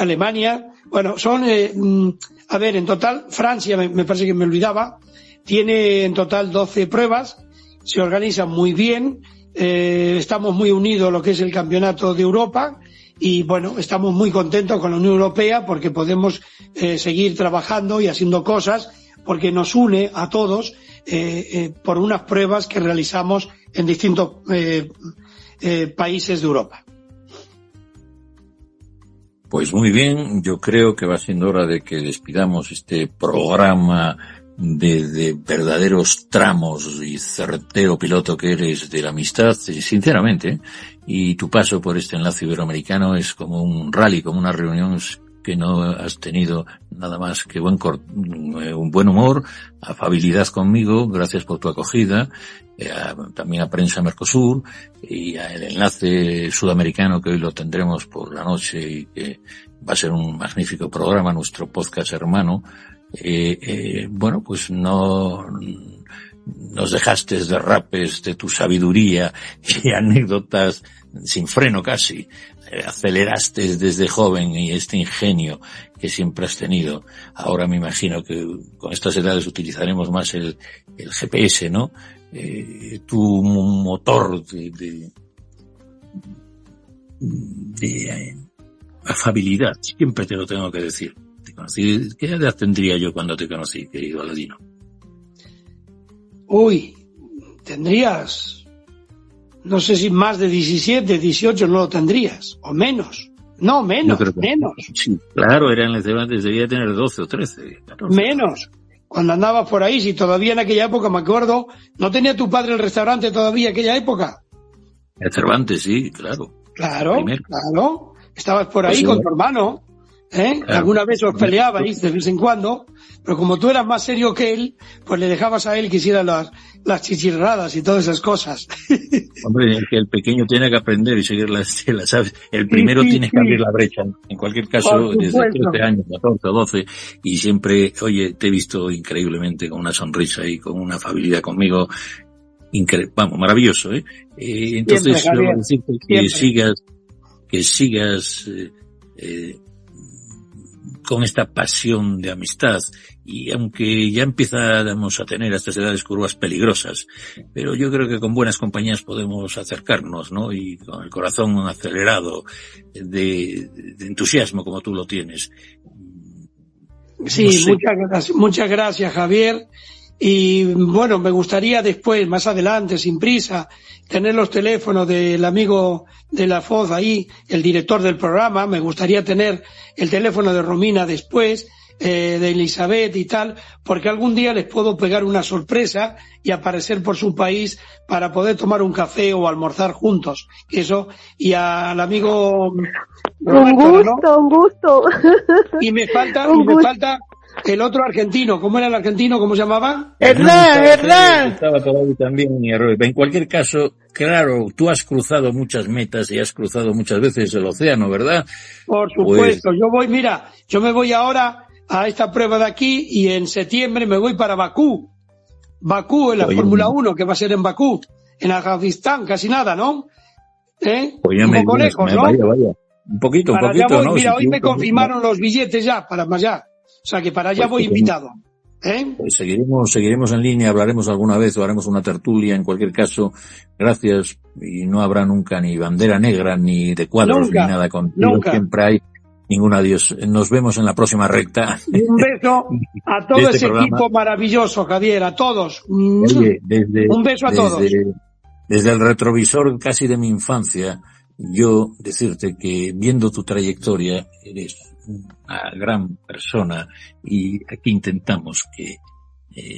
Alemania, son, en total, Francia, me parece que me olvidaba, tiene en total 12 pruebas, se organizan muy bien, estamos muy unidos a lo que es el Campeonato de Europa, y estamos muy contentos con la Unión Europea porque podemos seguir trabajando y haciendo cosas, porque nos une a todos por unas pruebas que realizamos en distintos países de Europa. Pues muy bien, yo creo que va siendo hora de que despidamos este programa de verdaderos tramos y certero piloto que eres de la amistad, sinceramente, y tu paso por este enlace iberoamericano es como un rally, como una reunión que no has tenido nada más que un buen humor, afabilidad conmigo, gracias por tu acogida, también a Prensa Mercosur y al Enlace Sudamericano, que hoy lo tendremos por la noche y que va a ser un magnífico programa, nuestro podcast hermano. Bueno, pues no nos dejaste derrapes de tu sabiduría y anécdotas sin freno casi. Aceleraste desde joven y este ingenio que siempre has tenido. Ahora me imagino que con estas edades utilizaremos más el GPS, ¿no? Tu motor de afabilidad, siempre te lo tengo que decir. Te conocí, ¿qué edad tendría yo cuando te conocí, querido Aladino? Uy, tendrías, no sé si más de 17, 18 no lo tendrías, o menos. No, menos, menos. Sí, claro, debía tener 12 o 13. 14. Menos. Cuando andabas por ahí, si todavía en aquella época, me acuerdo, ¿no tenía tu padre el restaurante todavía en aquella época? El Cervantes, sí, claro. Claro, Primero. claro. Estabas por ahí Pues con tu hermano, Claro. Alguna vez os peleabais de vez en cuando, pero como tú eras más serio que él, pues le dejabas a él que hiciera las chichirradas y todas esas cosas. Hombre, que el pequeño tiene que aprender y seguir las ¿sabes? El primero tiene que abrir la brecha. En cualquier caso, desde 13 años, 14 o 12, y siempre, oye, te he visto increíblemente con una sonrisa y con una afabilidad conmigo. Vamos, maravilloso, ¿eh? Entonces, siempre, yo decirte que sigas con esta pasión de amistad, y aunque ya empezamos a tener a estas edades curvas peligrosas, pero yo creo que con buenas compañías podemos acercarnos, ¿no? Y con el corazón acelerado de entusiasmo como tú lo tienes. Sí, no sé. Muchas gracias, Javier. Y bueno, me gustaría después, más adelante, sin prisa, tener los teléfonos del amigo de la Foz ahí, el director del programa. Me gustaría tener el teléfono de Romina después, de Elizabeth y tal, porque algún día les puedo pegar una sorpresa y aparecer por su país para poder tomar un café o almorzar juntos. Eso, y al amigo Roberto, un gusto. Y me falta el otro argentino. ¿Cómo era el argentino? ¿Cómo se llamaba? Hernán. Estaba por ahí también. En cualquier caso, claro, tú has cruzado muchas metas y has cruzado muchas veces el océano, ¿verdad? Por supuesto. Pues, yo me voy ahora a esta prueba de aquí y en septiembre me voy para Bakú. Bakú en la Fórmula 1, que va a ser en Bakú. En Afganistán, casi nada, ¿no? Un poco lejos, ¿no? Vaya. Un poquito, voy, ¿no? Mira, hoy me confirmaron los billetes ya, para más allá. O sea que para allá voy invitado. Pues seguiremos en línea, hablaremos alguna vez o haremos una tertulia. En cualquier caso, gracias, y no habrá nunca ni bandera negra, ni de cuadros, ni nada contigo. Siempre hay ningún adiós. Nos vemos en la próxima recta. Y un beso a todo ese equipo maravilloso, Javier, a todos. Oye, un beso a todos. Desde el retrovisor casi de mi infancia, yo decirte que viendo tu trayectoria, eres una gran persona, y aquí intentamos que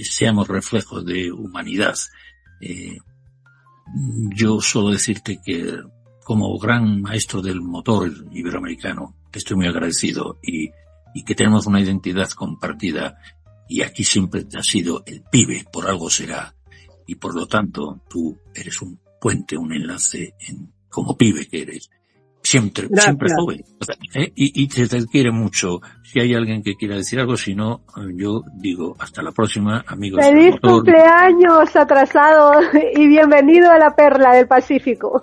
seamos reflejos de humanidad. Yo solo decirte que como gran maestro del motor iberoamericano te estoy muy agradecido, y que tenemos una identidad compartida, y aquí siempre te has sido el pibe, por algo será, y por lo tanto tú eres un puente, un enlace como pibe que eres. Siempre joven. Y te quiere mucho. Si hay alguien que quiera decir algo, si no, yo digo hasta la próxima, amigos. ¡Feliz cumpleaños atrasado y bienvenido a la Perla del Pacífico!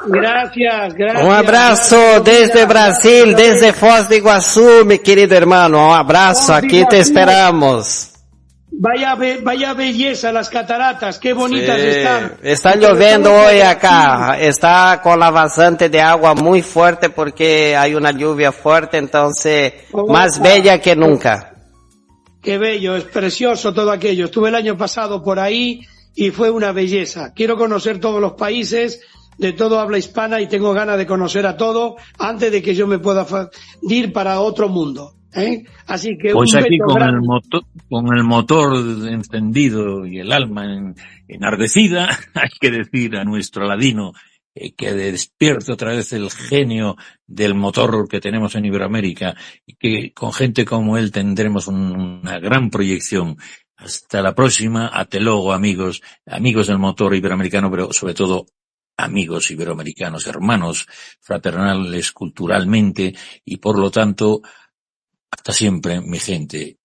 Gracias. Un abrazo desde Brasil, desde Foz de Iguazú, mi querido hermano. Un abrazo, aquí te esperamos. Vaya belleza las cataratas, qué bonitas están. Está lloviendo hoy acá, está con la vazante de agua muy fuerte porque hay una lluvia fuerte, entonces más bella que nunca. Qué bello, es precioso todo aquello. Estuve el año pasado por ahí y fue una belleza. Quiero conocer todos los países de todo habla hispana y tengo ganas de conocer a todo antes de que yo me pueda ir para otro mundo. Así que pues aquí con el motor encendido y el alma enardecida, hay que decir a nuestro Aladino que despierte otra vez el genio del motor que tenemos en Iberoamérica, y que con gente como él tendremos una gran proyección. Hasta la próxima, ate logo, amigos del motor iberoamericano, pero sobre todo amigos iberoamericanos, hermanos fraternales culturalmente, y por lo tanto, hasta siempre, mi gente.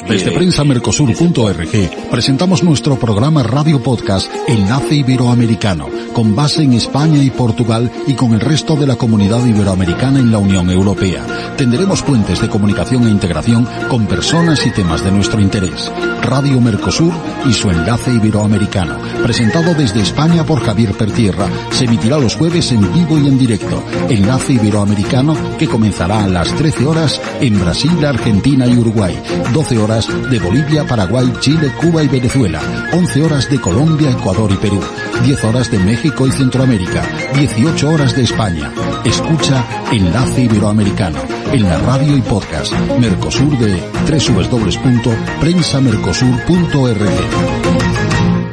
Desde prensamercosur.org presentamos nuestro programa Radio Podcast Enlace Iberoamericano, con base en España y Portugal y con el resto de la comunidad iberoamericana en la Unión Europea. Tendremos puentes de comunicación e integración con personas y temas de nuestro interés. Radio Mercosur y su Enlace Iberoamericano, presentado desde España por Javier Pertierra, se emitirá los jueves en vivo y en directo. Enlace Iberoamericano, que comenzará a las 13 horas en Brasil, Argentina y Uruguay. 12 horas de Bolivia, Paraguay, Chile, Cuba y Venezuela, 11 horas de Colombia, Ecuador y Perú, 10 horas de México y Centroamérica, 18 horas de España. Escucha Enlace Iberoamericano en la radio y podcast Mercosur de www.prensamercosur.org.